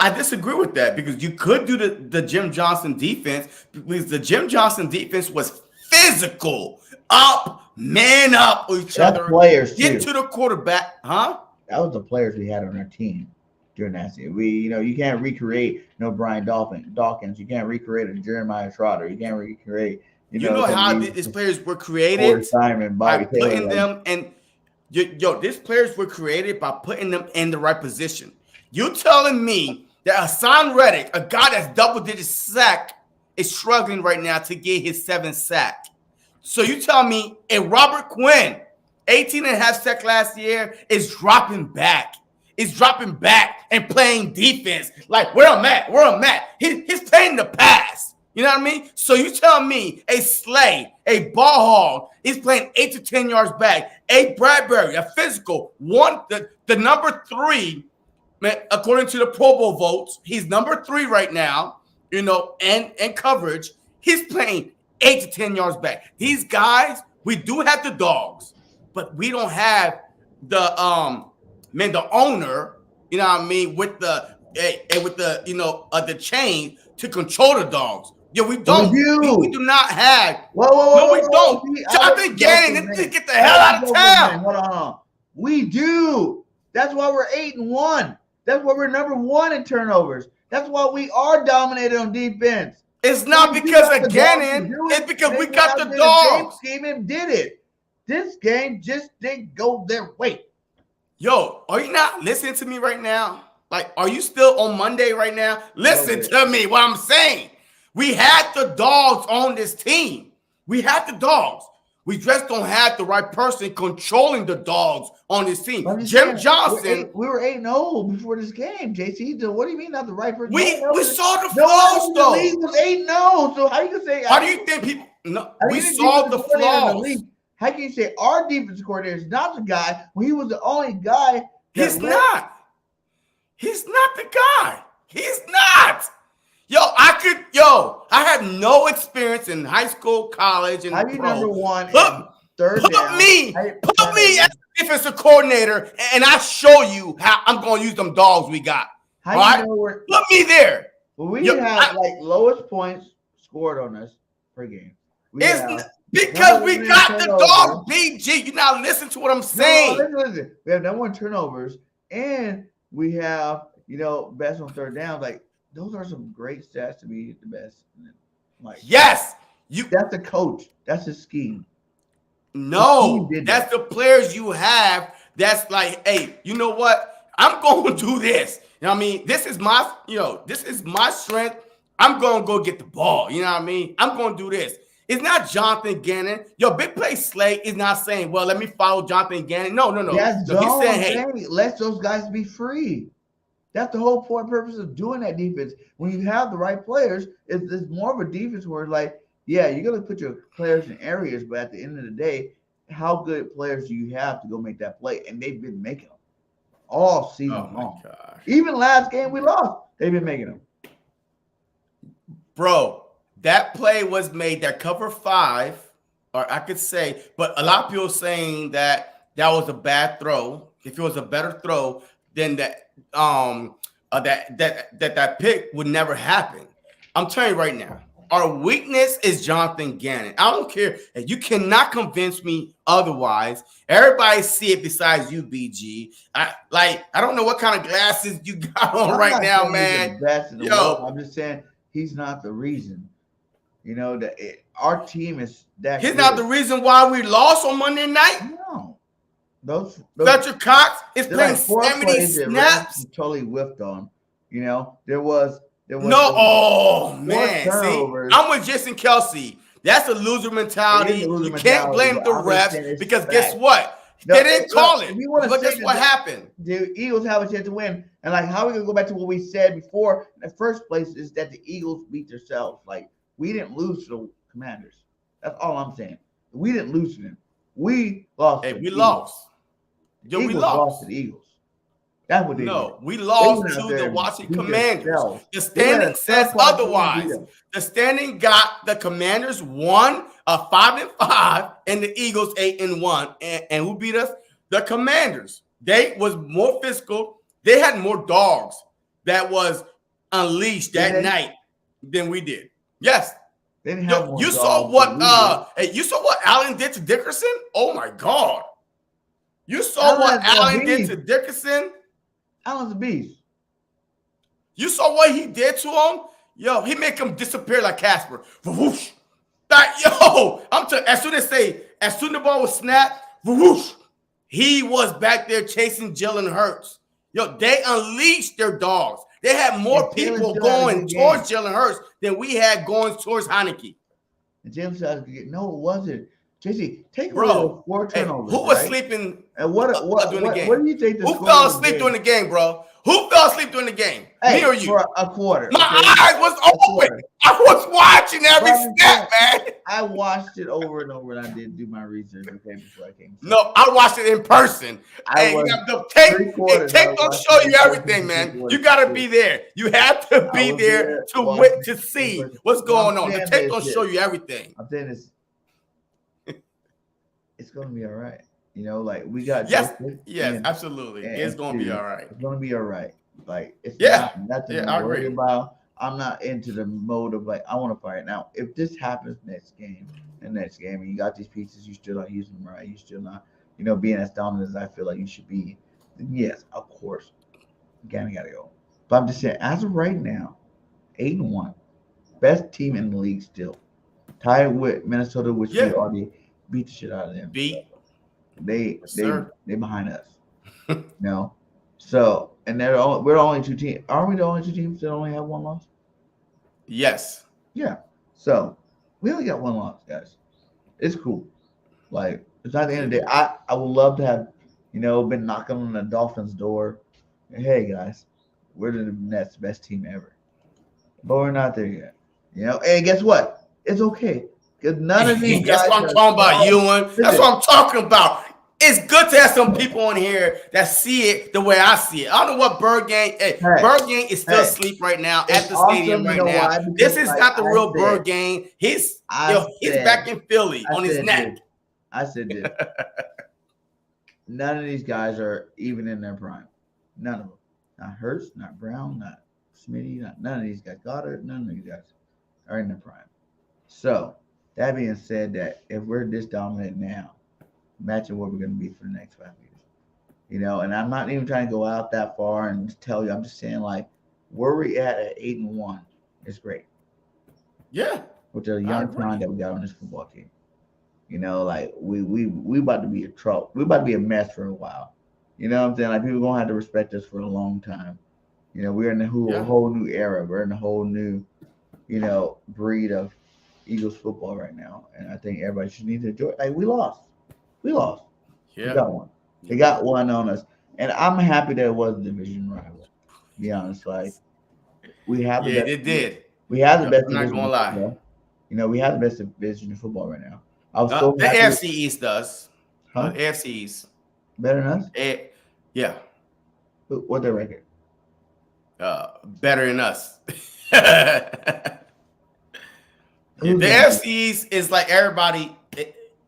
I disagree with that because you could do the Jim Johnson defense because the Jim Johnson defense was physical, man up with each other. Players get too. To the quarterback, huh? That was the players we had on our team during that season. You can't recreate Brian Dawkins. You can't recreate a Jeremiah Trotter. You can't recreate. You know how these players were created Simon, by putting them in. These players were created by putting them in the right position. You telling me that Hassan Reddick, a guy that's double-digit sack, is struggling right now to get his 7th sack. So you tell me a Robert Quinn, 18.5 sack last year, is dropping back. Is dropping back and playing defense. Like, where I'm at. He's playing the pass. You know what I mean? So you tell me a Slay, a ball hog, he's playing 8 to 10 yards back. A Bradbury, a physical, the number 3, according to the Pro Bowl votes, he's number 3 right now, and coverage. He's playing 8 to 10 yards back. These guys, we do have the dogs, but we don't have the owner, with the chain to control the dogs. Yeah, we don't. We do not have. We don't. Jonathan Gannon, get the hell out of town. Hold on. We do. That's why we're 8-1. That's why we're number 1 in turnovers. That's why we are dominated on defense. It's not because of Gannon. It's because we got the dogs. Scheme and did it. This game just didn't go their way. Yo, are you not listening to me right now? Like, are you still on Monday right now? Listen to me, what I'm saying. We had the dogs on this team. We had the dogs. We just don't have the right person controlling the dogs on this team. Jim Johnson. We were 8-0 before this game, JC. What do you mean not the right person? We saw the flaws, though. The league was 8-0. So how you can say? How do you think people? No, we saw the flaws. How can you say our defensive coordinator is not the guy when he was the only guy? He's not. He's not the guy. He's not. I had no experience in high school, college, and how you number 1 put me as a defensive coordinator, and I show you how I'm going to use them dogs we got. Put me there. Well, we have lowest points scored on us per game. Because we got the dogs, BG. You now listen to what I'm saying. No, listen. We have number 1 turnovers, and we have best on third down. Like, those are some great stats to be the best. Yes, that's the coach. That's his scheme. No, that's the players you have. That's like, hey, you know what? I'm going to do this. You know what I mean? This is my strength. I'm going to go get the ball. You know what I mean? I'm going to do this. It's not Jonathan Gannon. Big play Slay is not saying, well, let me follow Jonathan Gannon. No. He's saying, hey, let those guys be free. That's the whole point purpose of doing that defense. When you have the right players, it's more of a defense where you're going to put your players in areas, but at the end of the day, how good players do you have to go make that play? And they've been making them all season long. Gosh. Even last game we lost, they've been making them. Bro, that play was made, that cover 5, or I could say, but a lot of people saying that was a bad throw. If it was a better throw, then that pick would never happen. I'm telling you right now, our weakness is Jonathan Gannon. I don't care. You cannot convince me otherwise. Everybody see it besides you, BG. I don't know what kind of glasses you got on right now, man. I'm just saying he's not the reason. You know that our team is that. He's good. not the reason why we lost on Monday night. No, those Fletcher Cox is playing like 4 70 plays that snaps. totally whiffed on. You know, there was No, oh man, see, turnovers. I'm with Jason Kelsey. That's a loser mentality. You can't blame the refs because guess what? They didn't call it. But guess what happened? The Eagles have a chance to win. And like, how are we gonna go back to what we said before in the first place is that the Eagles beat themselves. Like, we didn't lose to the Commanders. That's all I'm saying. We didn't lose to them. We lost. Hey, we lost. Yo, we lost to the Eagles. That's what they did. We lost to the Washington Commanders. The standing says otherwise. The standing got the Commanders 5-5 and the Eagles 8-1. And who beat us? The Commanders. They was more physical. They had more dogs that was unleashed that night than we did. Yes. You saw what Allen did to Dickerson? Oh my God. You saw what Allen did to Dickerson? Allen's a beast. You saw what he did to him? Yo, he make him disappear like Casper. Whoosh. Like, yo, as soon as the ball was snapped, whoosh, he was back there chasing Jalen Hurts. Yo, they unleashed their dogs. They had more people going towards Jalen Hurts than we had going towards Heineke. And James said, no, it wasn't. JC, take bro, 4 turnovers. Who was sleeping and what during the game? What do you think? Who fell asleep during the game, bro? Who fell asleep during the game? Hey, me or you? For a quarter. My eyes was open. I was watching every snap, man. I watched it over and over, and I did do my research before I came. No, I watched it in person. The tape don't show you everything, man. You gotta be there. You have to be there to see what's going on. The tape don't show you everything. I'm saying it's gonna be all right. You know, like we got yes, absolutely. It's gonna be all right. It's gonna be all right. Like it's nothing to worry about. I'm not into the mode of like I want to fight. Now, if this happens next game, and you got these pieces, you still not using them right, you still not, being as dominant as I feel like you should be, then yes, of course, gotta go. But I'm just saying, as of right now, 8-1, best team in the league still, tied with Minnesota, which we already beat the shit out of them. They behind us. No. So, and we're the only 2 teams. Aren't we the only 2 teams that only have 1 loss? Yes. Yeah. So we only got 1 loss, guys. It's cool. Like, it's not the end of the day. I would love to have, been knocking on the Dolphins' door. Hey guys, we're the next best team ever. But we're not there yet. And guess what? It's okay. Because none of these guys. That's what I'm talking about, Ewan. That's what I'm talking about. It's good to have some people on here that see it the way I see it. I don't know what BIRDGANG. BIRDGANG is still asleep right now at the stadium right now. This is not the real BIRDGANG. He's back in Philly on his neck. I said this. None of these guys are even in their prime. None of them. Not Hurts, not Brown, not Smitty, none of these guys. Goedert, none of these guys are in their prime. So, that being said, that if we're this dominant now, imagine what we're going to be for the next 5 years. And I'm not even trying to go out that far and tell you. I'm just saying, like, where we at 8-1 is great. Yeah. With the young talent that we got on this football team. Like, we about to be a trouble. We about to be a mess for a while. You know what I'm saying? Like, people going to have to respect us for a long time. We're in the whole new era. We're in a whole new, breed of Eagles football right now. And I think everybody should need to enjoy it. Like, we lost. Yeah. We got one. They got one on us. And I'm happy that it was a division rival. To be honest. Like, we have the best. It did. We have the best. I'm not going to lie. We have the best division of football right now. I was the AFC East does. The AFC East. Better than us? Yeah. What's their record? Better than us. The AFC East is like everybody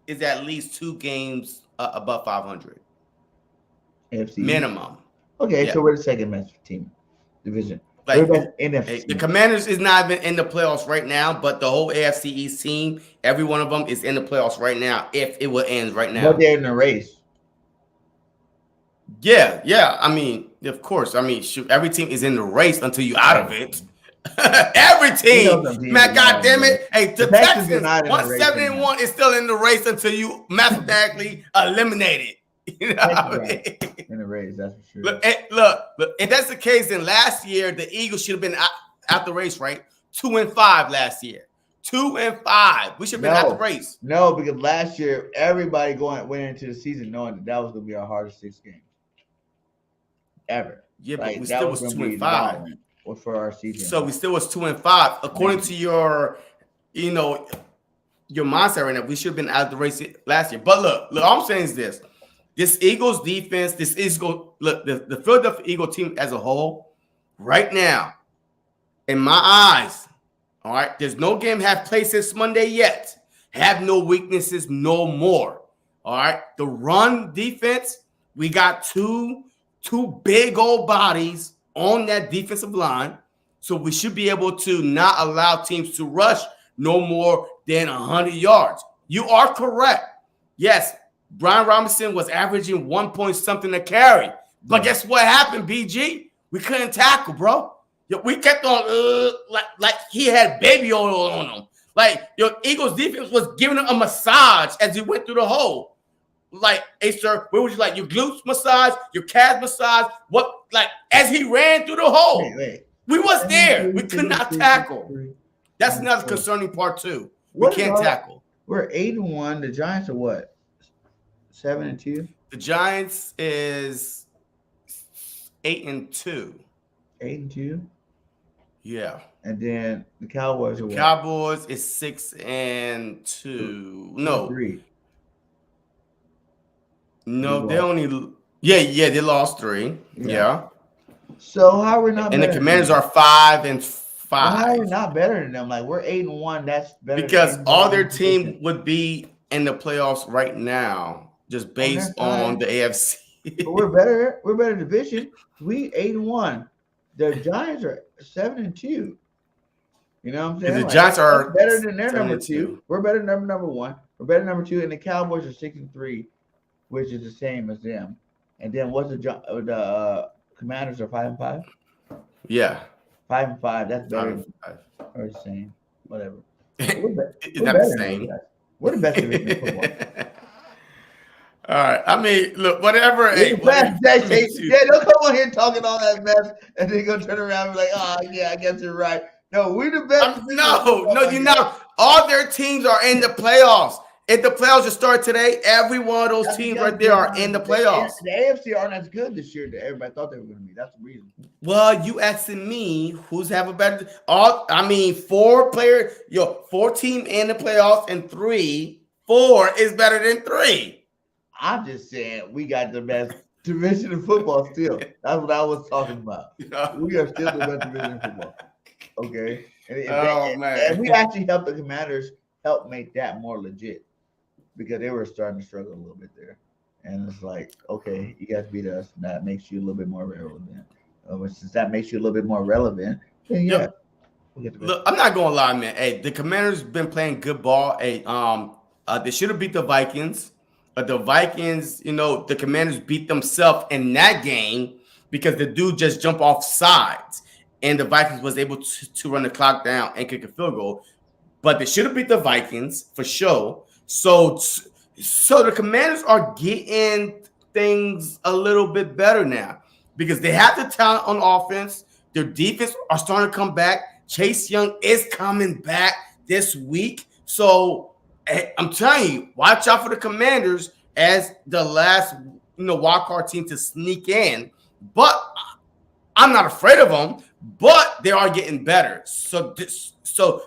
is at least 2 games above 500. AFC minimum. Okay, so we're the second best team division. Like NFC. The Commanders is not even in the playoffs right now, but the whole AFC East team, every one of them is in the playoffs right now. If it will end right now, but they're in the race. Yeah. I mean, of course. I mean, shoot, every team is in the race until you out of it. Every team, man. God damn it! Hey, the Texans, 171 is still in the race until you mathematically eliminate it. You know what I mean? In the race, that's for sure. Look, if that's the case, then last year the Eagles should have been out the race, right? 2-5 last year. 2-5. We should have been out the race. No, because last year everybody went into the season knowing that was going to be our hardest 6 game ever. Yeah, but we still was 2-5 for our season. So we still was 2-5 according to your mindset right now. We should have been out of the race last year. But look, all I'm saying is this: this Eagles defense, the Philadelphia Eagles team as a whole, right now, in my eyes. All right, there's no game have played since Monday yet. Have no weaknesses, no more. All right, the run defense, we got two big old bodies on that defensive line, so we should be able to not allow teams to rush no more than 100 yards. You are correct. Yes, Brian Robinson was averaging 1 point something a carry, but guess what happened, BG? We couldn't tackle, bro. We kept on like he had baby oil on him. Like your Eagles defense was giving him a massage as he went through the hole. Like, hey sir, where would you like your glutes massage, your calves massage? What, like as he ran through the hole? Wait. We was there. We could not tackle. That's another concerning part too. We can't tackle. We're 8-1. The Giants are what? 7-2. The Giants is 8-2. 8-2. Yeah. And then the Cowboys are what? Cowboys is 6-2. No. 3. No, they only they lost 3. Yeah. So how are we not? And the Commanders are 5-5. Well, how are we not better than them? Like we're 8-1. That's better because all their team would be in the playoffs right now, just based on the AFC. But we're better. We're better division. We 8-1. The Giants are 7-2. You know what I'm saying? The Giants are better than their number 2. We're better than number 1. We're better than number 2, and the Cowboys are 6-3, which is the same as them. And then what's the Commanders are 5-5? Yeah, 5-5. That's better. Or the same, whatever. It's not the same. We're the best division in football. All right. I mean, look, whatever. Don't come on here talking all that mess and then go turn around and be like, oh, yeah, I guess you're right. No, we're the best. No, you're not. All their teams are in the playoffs. If the playoffs just start today, every one of those teams right there are in the playoffs. The AFC aren't as good this year that everybody thought they were going to be. That's the reason. Well, you asking me who's have a better? 4 team in the playoffs and 4 is better than 3. I'm just saying we got the best division in football still. That's what I was talking about. We are still the best division in football. Okay. And we actually helped the Commanders help make that more legit because they were starting to struggle a little bit there. And it's like, okay, you guys beat us. And that makes you a little bit more relevant. Since that makes you a little bit more relevant, then yeah. Look, I'm not gonna lie, man. Hey, the Commanders been playing good ball. Hey, they should have beat the Vikings. But the Vikings, the Commanders beat themselves in that game because the dude just jumped off sides. And the Vikings was able to run the clock down and kick a field goal. But they should have beat the Vikings for sure. So the Commanders are getting things a little bit better now because they have the talent on offense. Their defense are starting to come back. Chase Young is coming back this week. So I'm telling you, watch out for the Commanders as the last, wild card team to sneak in. But I'm not afraid of them. But they are getting better. So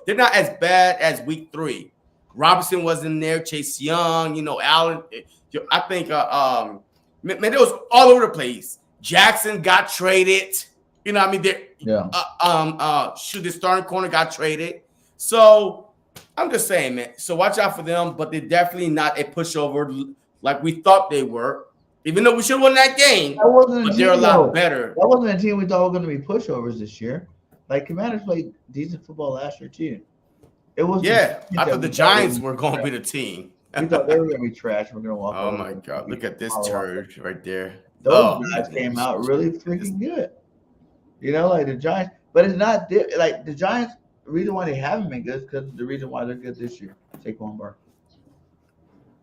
they're not as bad as week 3. Robinson was in there. Chase Young, Allen. I think, man, it was all over the place. Jackson got traded. You know what I mean? The starting corner got traded. So I'm just saying, man. So watch out for them, but they're definitely not a pushover like we thought they were. Even though we should have won that game, but they're a lot better. That wasn't a team we thought were going to be pushovers this year. Like Commanders played decent football last year too. It was I thought the Giants were going to be the team. We thought they were going to be trash. We're going to walk. Oh my God! Look at this turd right there. Those guys came out really freaking good. Like the Giants. But it's not like the Giants. The reason why they haven't been good is because the reason why they're good this year. Saquon Barkley.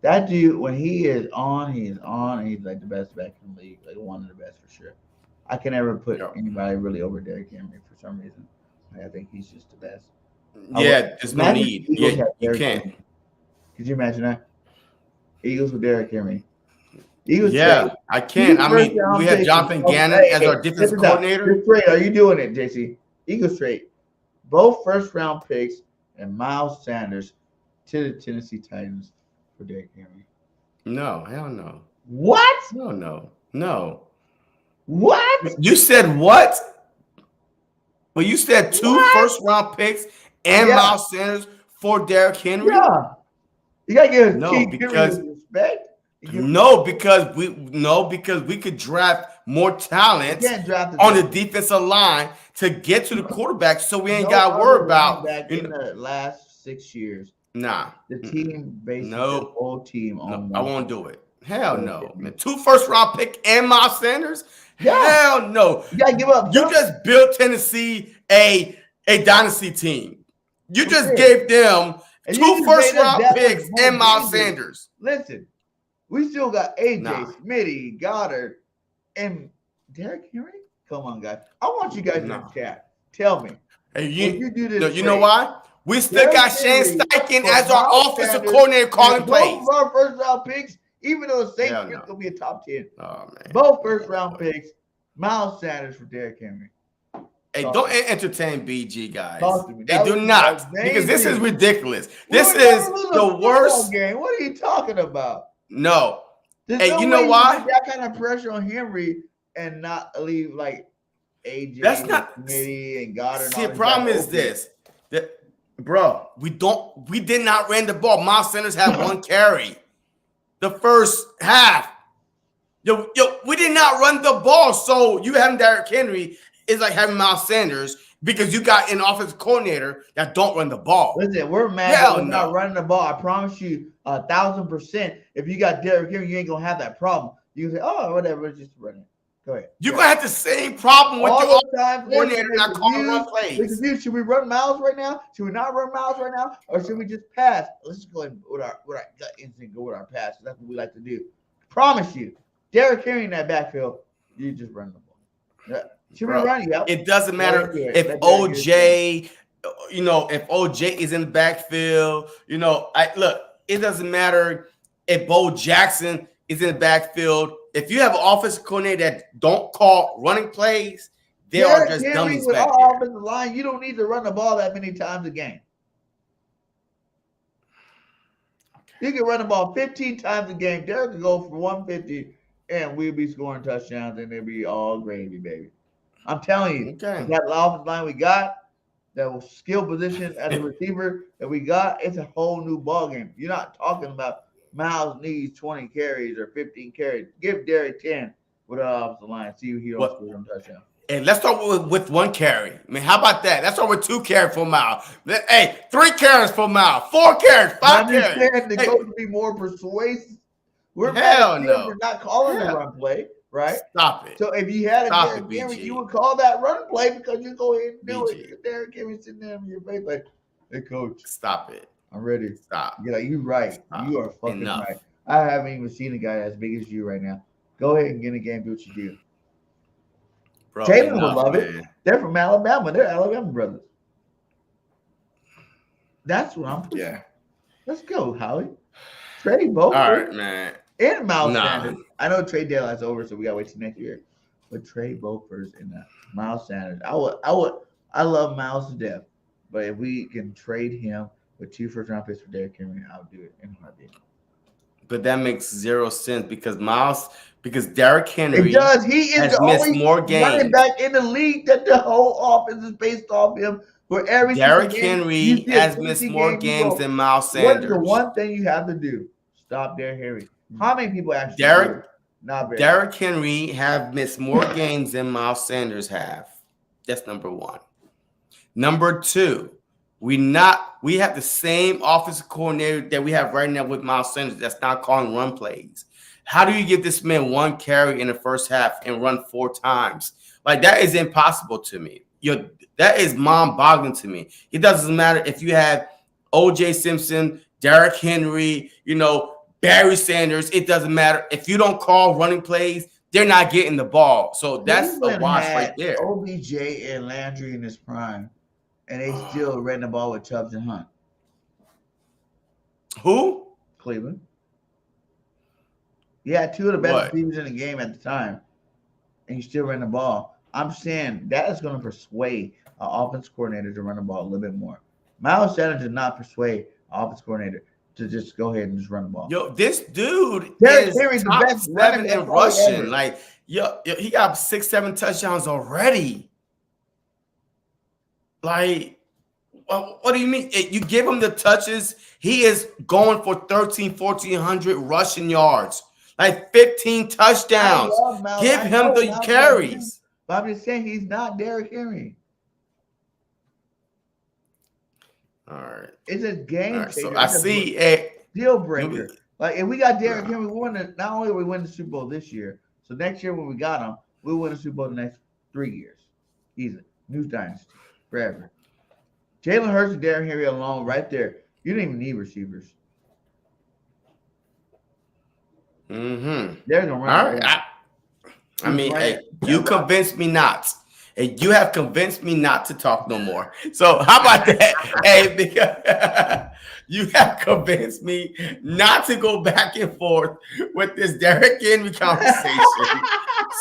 That dude, when he is on, and he's like the best back in the league, like one of the best for sure. I can never put anybody really over Derrick Henry for some reason. I think he's just the best. Yeah, there's no need. Yeah, you can't. Henry. Could you imagine that? Eagles with Derrick Henry. Eagles yeah, trade. I can. I mean, we have Jonathan Gannon as our defensive coordinator. Trade. Are you doing it, JC? Eagles trade. Both first-round picks and Miles Sanders to the Tennessee Titans for Derrick Henry. No, hell no. What? No. What? You said what? Well, you said two first-round picks and Miles Sanders for Derrick Henry? Yeah. You gotta give because respect. because we could draft more talent on the defensive line to get to the quarterback, so we ain't got to worry about in the last 6 years. Nah, the team based the whole team on. I won't do it. Hell no, man. 2 first-round pick and Miles Sanders. Yeah. Hell no. You gotta give up. You just built Tennessee a dynasty team. You just gave them 2 first-round picks and Miles Sanders. Listen, we still got AJ, Smitty, Goedert, and Derrick Henry. Come on, guys. I want you guys in the chat. Tell me. Hey, you do this. You know why? We still got Shane Steichen as our offensive coordinator calling plays. Both of our first-round picks, even though the Saints are going to be a top 10. Oh, man. Both first-round picks, Miles Sanders for Derrick Henry. Hey, don't entertain BG, guys. They do not, because this is ridiculous. This is the worst game. What are you talking about? No. Hey, you know why? That kind of pressure on Henry and not leave like AJ, that's not Smitty and Goddard. See, the problem is this, bro. We did not run the ball. Miles Sanders had 1 carry the first half. Yo, we did not run the ball. So you having Derrick Henry is like having Miles Sanders because you got an offensive coordinator that don't run the ball. Listen, we're mad that we're not running the ball. I promise you 1,000%. If you got Derrick Henry, you ain't gonna have that problem. You can say, oh, whatever, it's just running. Go ahead. You're gonna have the same problem with your offensive coordinator not calling run plays. Should we run Miles right now? Should we not run Miles right now? Or should we just pass? Let's just go ahead with our gut instinct, go with our pass. That's what we like to do. Promise you, Derrick Henry in that backfield, you just run the ball. Should we run? Yep. It doesn't matter if OJ, if OJ is in the backfield, it doesn't matter if Bo Jackson is in the backfield. If you have an offensive coordinator that don't call running plays, they are just dummies back there. Our offensive line, you don't need to run the ball that many times a game. You can run the ball 15 times a game. Derrick can go for 150, and we'll be scoring touchdowns, and it'll be all gravy, baby. I'm telling you, that offensive line we got, that skill position as a receiver that we got, it's a whole new ball game. You're not talking about Miles needs 20 carries or 15 carries. Give Derrick 10 with an offensive line. See if he don't score them touchdowns. Hey, let's start with 1 carry. I mean, how about that? Let's start with 2 carries for Miles. Hey, 3 carries for Miles. 4 carries. 5 carries. The coach to be more persuasive. We're not calling the run play. Right? Stop it. So if you had a Derrick Henry, you would call that run play because you go ahead and do it. Derrick Henry sitting there in your face like, hey, coach. Stop it. I'm ready. Stop. You're like, you're right. You are fucking right. I haven't even seen a guy as big as you right now. Go ahead and get in the game, do what you do. Jalen will love it. They're from Alabama. They're Alabama brothers. That's what I'm pushing. Yeah. Let's go, Howie. Trade both. All right, man. And Miles Sanders. I know trade deadline's over, so we gotta wait till next year. But trade both first and Miles Sanders. I love Miles to death. But if we can trade him with 2 first-round picks for Derrick Henry, I'll do it in a heartbeat. But that makes 0 sense because Derrick Henry it does. He is the only more games. Running back in the league that the whole offense is based off him. For every Derrick Henry has missed more games than Miles Sanders. What is the one thing you have to do? Stop Derrick Henry. How many people actually Derrick Henry have missed more games than Miles Sanders have. That's number 1. Number 2, we have the same offensive coordinator that we have right now with Miles Sanders that's not calling run plays. How do you give this man 1 carry in the first half and run 4 times? Like, that is impossible to me. that is mind-boggling to me. It doesn't matter if you have O.J. Simpson, Derrick Henry, Barry Sanders. It doesn't matter if you don't call running plays. They're not getting the ball. So that's a wash right there. OBJ and Landry in his prime, and they still ran the ball with Chubbs and Hunt. Who? Cleveland. Yeah, two of the best receivers in the game at the time, and you still ran the ball. I'm saying that is going to persuade an offense coordinator to run the ball a little bit more. Miles Sanders did not persuade an offense coordinator to just go ahead and just run the ball. Yo, this dude is the top best 7 in rushing. Like, he got 6-7 touchdowns already. Like, what do you mean? You give him the touches, he is going for 1,400 rushing yards. Like 15 touchdowns. Give him the carries. But I'm just saying he's not Derrick Henry. All right. It's a game changer. So I see a deal breaker. Like if we got Derrick Henry, not only we win the Super Bowl this year, so next year when we got him, we'll win the Super Bowl the next 3 years. He's a new dynasty forever. Jalen Hurts and Derrick Henry alone right there. You don't even need receivers. Mm-hmm. There's no run. I mean, you convinced me not. And you have convinced me not to talk no more. So how about that? Because you have convinced me not to go back and forth with this Derrick Henry conversation.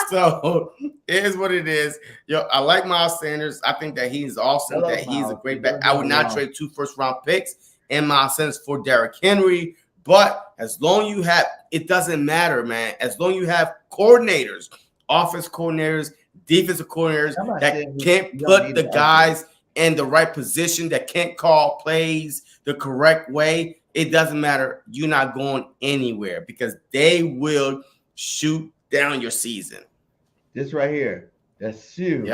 So it is what it is. I like Miles Sanders. I think that he's awesome. That he's a great back. I would not trade 2 first-round picks and Miles Sanders for Derrick Henry. But as long as you have, it doesn't matter, man. As long as you have coordinators, offense coordinators, defensive coordinators that can't put the guys in the right position, that can't call plays the correct way, it doesn't matter. You're not going anywhere because they will shoot down your season. This right here, that Sue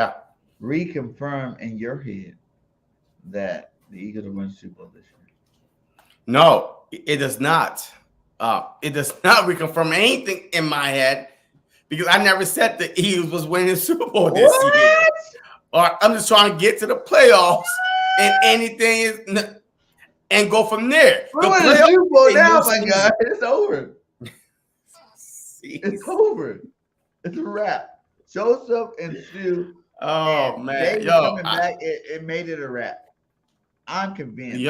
reconfirm in your head that the Eagles will win the Super Bowl this year. No. It does not. It does not reconfirm anything in my head because I never said the Eagles was winning the Super Bowl this year. Or I'm just trying to get to the playoffs and anything is and go from there. We're winning the Super Bowl now, my God. It's over. It's over. It's a wrap. Joseph and Sue. Oh man, coming back. It made it a wrap. I'm convinced.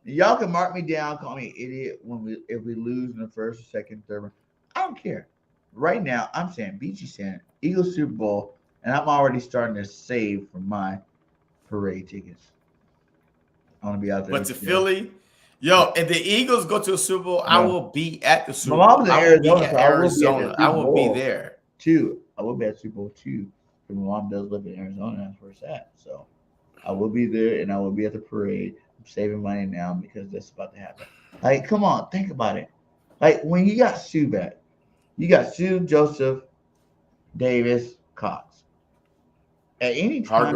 Y'all can mark me down, call me idiot if we lose in the first, second, third round. I don't care. Right now, I'm saying BG saying Eagles Super Bowl, and I'm already starting to save for my parade tickets. I want to be out there. But to Philly, if the Eagles go to a Super Bowl, I will be at the Super Bowl. I will be at Arizona. I will be there. I will be at Super Bowl 2 because my mom does live in Arizona. That's where it's at. So I will be there, and I will be at the parade. Saving money now because that's about to happen. Like, come on, think about it. Like, when you got Sue back, you got Sue, Joseph, Davis, Cox. At any time,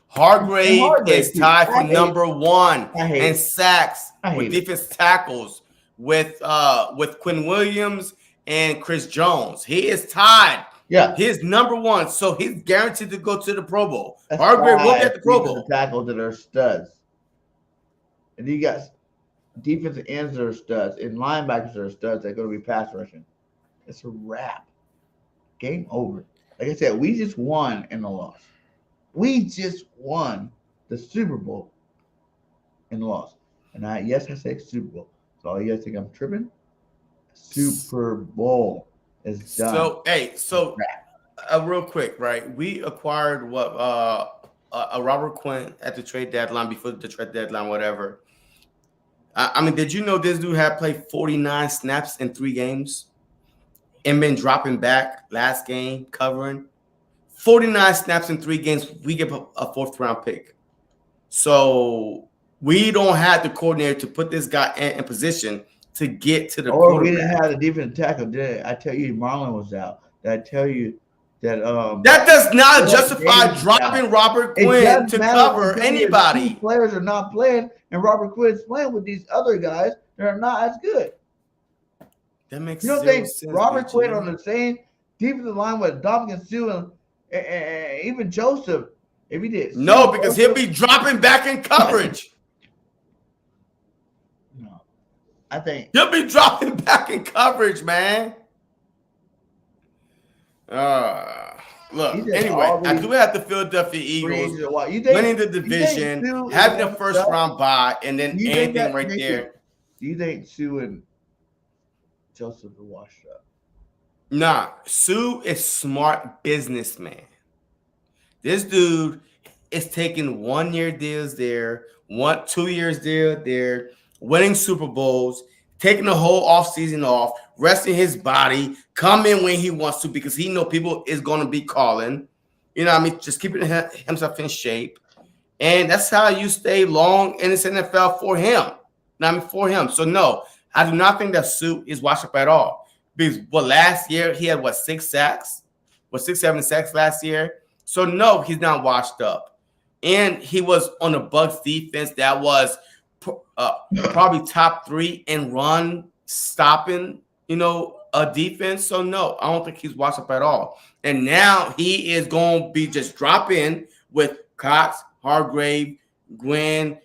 Hargrave is tied for number 1 in sacks with defense tackles with Quinn Williams and Chris Jones. He is tied. Yeah, he's number 1, so he's guaranteed to go to the Pro Bowl. Hargrave will get the Pro Bowl. Tackles that are studs. And you got defensive ends that are studs and linebackers that are studs that are going to be pass rushing. It's a wrap. Game over. Like I said, we just won in the loss. We just won the Super Bowl in the loss. And I said Super Bowl. So all you guys think I'm tripping? Super Bowl is done. So real quick, right? We acquired a Robert Quinn at the trade deadline, before the trade deadline, whatever. I mean, did you know this dude had played 49 snaps in 3 games and been dropping back last game covering? 49 snaps in 3 games, we get a 4th-round pick. So we don't have the coordinator to put this guy in position to get to the quarterback. We didn't have the defensive tackle, did I tell you Marlon was out? Did I tell you that that does not justify dropping Robert Quinn to cover anybody. Players are not playing, and Robert Quinn's playing with these other guys that are not as good. That makes you don't think sense, Robert Quinn on the same defensive line with Dominican Sue and even Joseph If he did, No, because he'll be dropping back in coverage. No, I think he'll be dropping back in coverage, man. Look, anyway, I do have the Philadelphia Eagles winning the division, having a first round bye, and then anything right there. Do you think Sue and Joseph are washed up? Nah, Sue is smart businessman. This dude is taking 1 year deals there, 2 years deal there, winning Super Bowls, taking the whole offseason off, resting his body, come in when he wants to because he know people is going to be calling. You know what I mean? Just keeping himself in shape. And that's how you stay long in this NFL for him. For him. So, no, I do not think that Sue is washed up at all. Because, last year he had, 6 sacks? 6, 7 sacks last year? So, no, he's not washed up. And he was on the Bucs defense that was probably top 3 in run stopping, a defense. So, no, I don't think he's washed up at all. And now he is going to be just drop in with Cox, Hargrave, Gwen,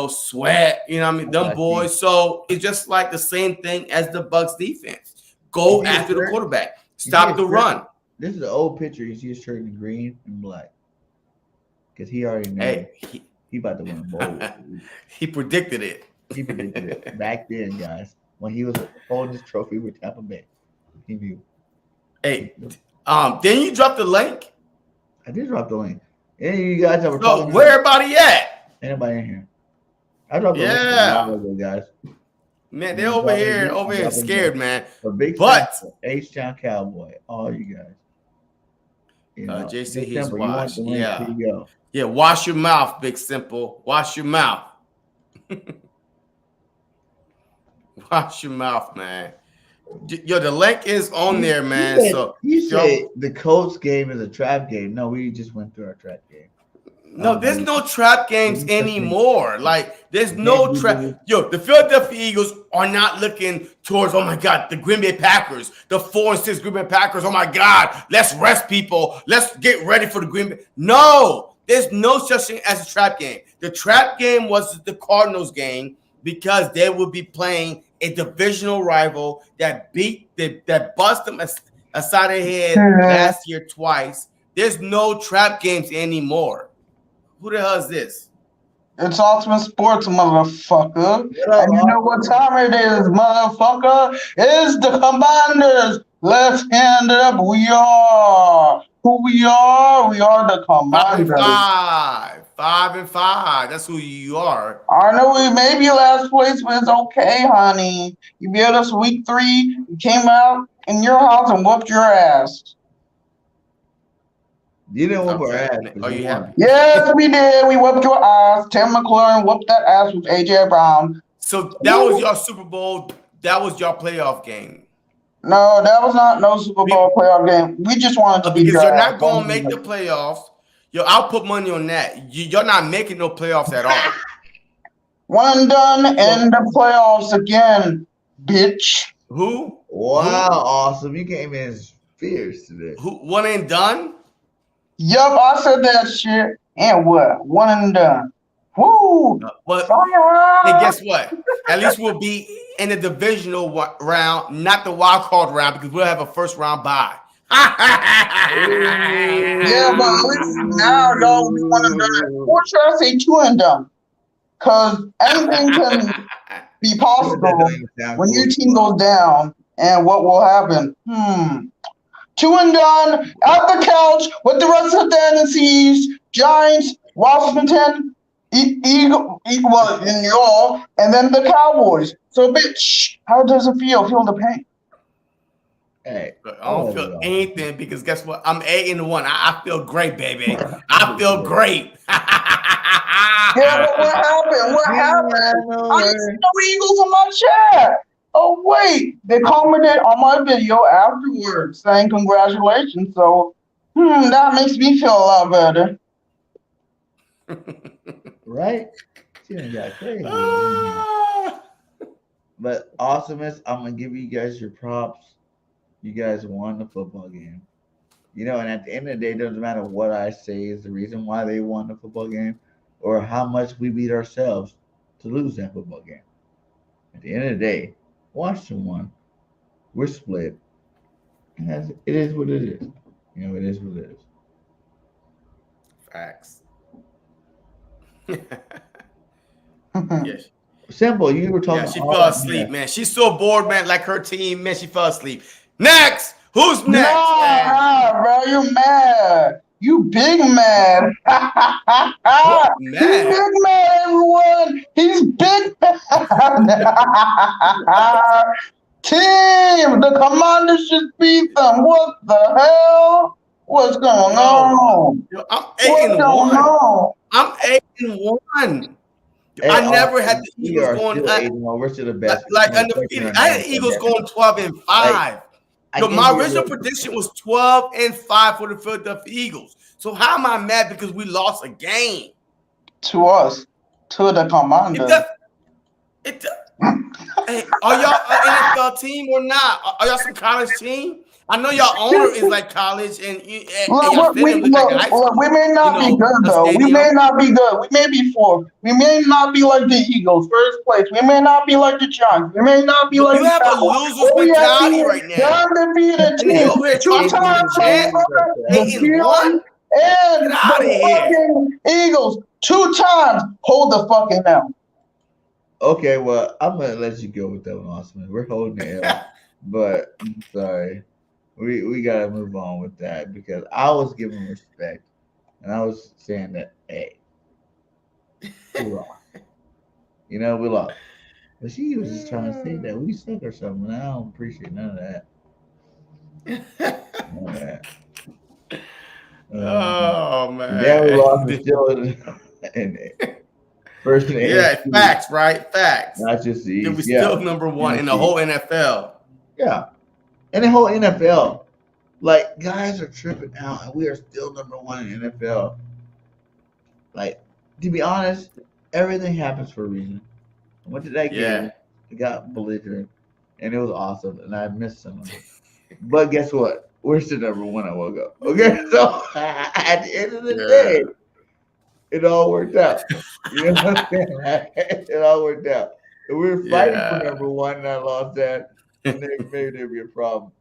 Sweat, them boys. So it's just like the same thing as the Bucs defense. Go after the quarterback. Stop the run. This is the old picture. You see his shirt in green and black. Because he already knew he about to win a bowl. He predicted it. He predicted it back then, guys. When he was holding his trophy with Tampa Bay. He knew. Hey, then you dropped the link? I did drop the link. Any of you guys ever talking? Where everybody at? Anybody in here? I dropped the link a while ago, guys. Man, they're over here scared, man. But H-Town Cowboy, all you guys. JC, he's washed. Yeah, wash your mouth, Big Simple. Wash your mouth. Wash your mouth, man. Yo, the link is on there, man. You said the Colts game is a trap game. No, we just went through our trap game. No, there's no trap games anymore. Like, there's no trap. Yo, the Philadelphia Eagles are not looking towards, oh my God, the Green Bay Packers, the 4-6 Green Bay Packers. Oh my God, let's rest people. Let's get ready for the Green Bay. No, there's no such thing as a trap game. The trap game was the Cardinals game because they would be playing a divisional rival that bust them aside their head last year twice. There's no trap games anymore. Who the hell is this? It's Ultimate Sports, motherfucker. And you know what time it is, motherfucker? It's the Commanders. Let's hand it up. We are who we are. We are the Commanders. 5-5. That's who you are. I know we may be last place, but it's okay, honey. You beat us week 3. You came out in your house and whooped your ass. You didn't whoop our ass. Are you happy? Yes, we did. We whooped your ass. Tim McLaurin whooped that ass with AJ Brown. So that was your Super Bowl. That was your playoff game. No, that was not no Super Bowl playoff game. We just wanted to be because you're not going to make the playoffs. Yo, I'll put money on that. You're not making no playoffs at all. One and done in the playoffs again, bitch. Who? Wow, awesome. You came in fierce today. Who? One and done? Yup, I said that shit. And what? One and done. Woo! But hey, guess what? At least we'll be in the divisional round, not the wild card round, because we'll have a first round bye. Yeah, but at least now, though, we one and done. Or should I say 2 and done? Because anything can be possible when your team goes down. And what will happen? 2 and done at the couch with the rest of the NFC East, Giants, Washington, Eagle, and y'all, and then the Cowboys. So, bitch, how does it feel? Feel the pain. Hey, I don't feel anything because guess what? I'm 8-1. I feel great, baby. I feel great. Yeah, but what happened? What happened? I didn't see no Eagles in my chat. Oh, wait. They commented on my video afterwards saying congratulations. So, that makes me feel a lot better. Right? She done got crazy. But awesomeness, I'm going to give you guys your props. You guys won the football game. You know, and at the end of the day, it doesn't matter what I say is the reason why they won the football game or how much we beat ourselves to lose that football game. At the end of the day, Washington won. We're split. And it is what it is. You know, it is what it is. Facts. Yes. Simple. You were talking. Yeah, she fell asleep, man. She's so bored, man. Like her team, man. She fell asleep. Next. Who's next? Nah, bro, you mad. You big mad. What, He's big mad, everyone. He's big mad. Team, the Commanders just beat them. What the hell? What's going on? I'm 8-1. I'm 8-1. I never had the Eagles going. We're still the best. Like undefeated. I had the Eagles going 12-5. Yo, my original prediction was 12-5 for the Philadelphia Eagles. So how am I mad because we lost a game? To us, to the Commanders. Hey, are y'all an NFL team or not? Are y'all some college team? I know y'all owner is like college, and we may not be good though. We may not be good. We may be fourth. We may not be like the Eagles, first place. We may not be like the Giants. We may not be like. You have a loser's mentality right now. Undefeated team. 2 times 8-1. And the fucking Eagles 2 times. Hold the fucking down. Okay, well, I'm gonna let you go with that one, Austin. We're holding the L, but I'm sorry. We gotta move on with that because I was giving respect and I was saying that, hey, we lost. You know, we lost. But she was just trying to say that we suck or something. And I don't appreciate none of that. None of that. Oh man. Yeah, we lost. We're still in first in the NFC. Facts, right? Facts. Not just the East. We're still number one in the whole NFL. Yeah. And the whole NFL, like, guys are tripping out, and we are still number one in NFL. Like, to be honest, everything happens for a reason. I went to that game, it got belligerent, and it was awesome, and I missed some of it. But guess what? We're still number one. I woke up. Okay, so at the end of the day, it all worked out. You know what I'm saying? It all worked out. And we were fighting for number one, and I lost that. And then maybe there'd be a problem,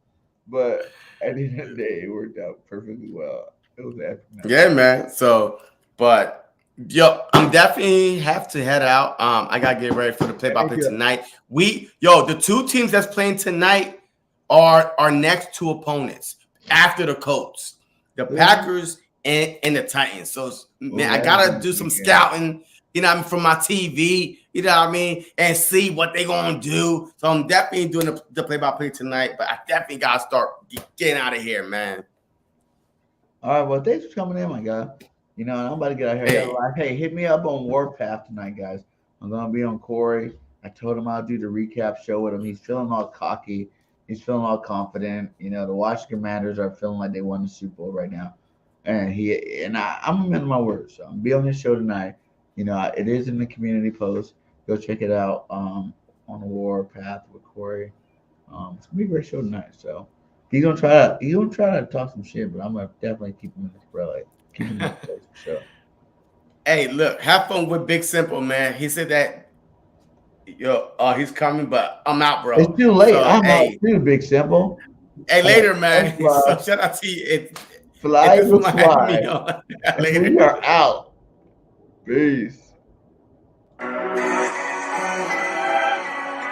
but at the end of the day, it worked out perfectly well. It was epic. Yeah, man. So, but I'm definitely have to head out. I gotta get ready for the play-by-play tonight. The 2 teams that's playing tonight are our next 2 opponents after the Colts, the Packers and the Titans. So, man, I gotta do some scouting. You know what I mean, from my TV, you know what I mean, and see what they're going to do. So I'm definitely doing the play-by-play tonight, but I definitely got to start getting out of here, man. All right, well, thanks for coming in, my guy. You know, and I'm about to get out here. Hey, hit me up on Warpath tonight, guys. I'm going to be on Corey. I told him I'll do the recap show with him. He's feeling all cocky. He's feeling all confident. You know, the Washington Commanders are feeling like they won the Super Bowl right now. And I'm a man of my word, so I'm going to be on his show tonight. You know, it is in the community post. Go check it out on the Warpath with Corey. It's gonna be a great show tonight. So he's gonna try to talk some shit, but I'm gonna definitely keep him in his umbrella. Keep him in his place for sure. Hey, look, have fun with Big Simple, man. He said that he's coming, but I'm out, bro. It's too late. So, I'm out too, Big Simple. Hey, later, man. So shout out to you. Fly. Later. We are out. Peace.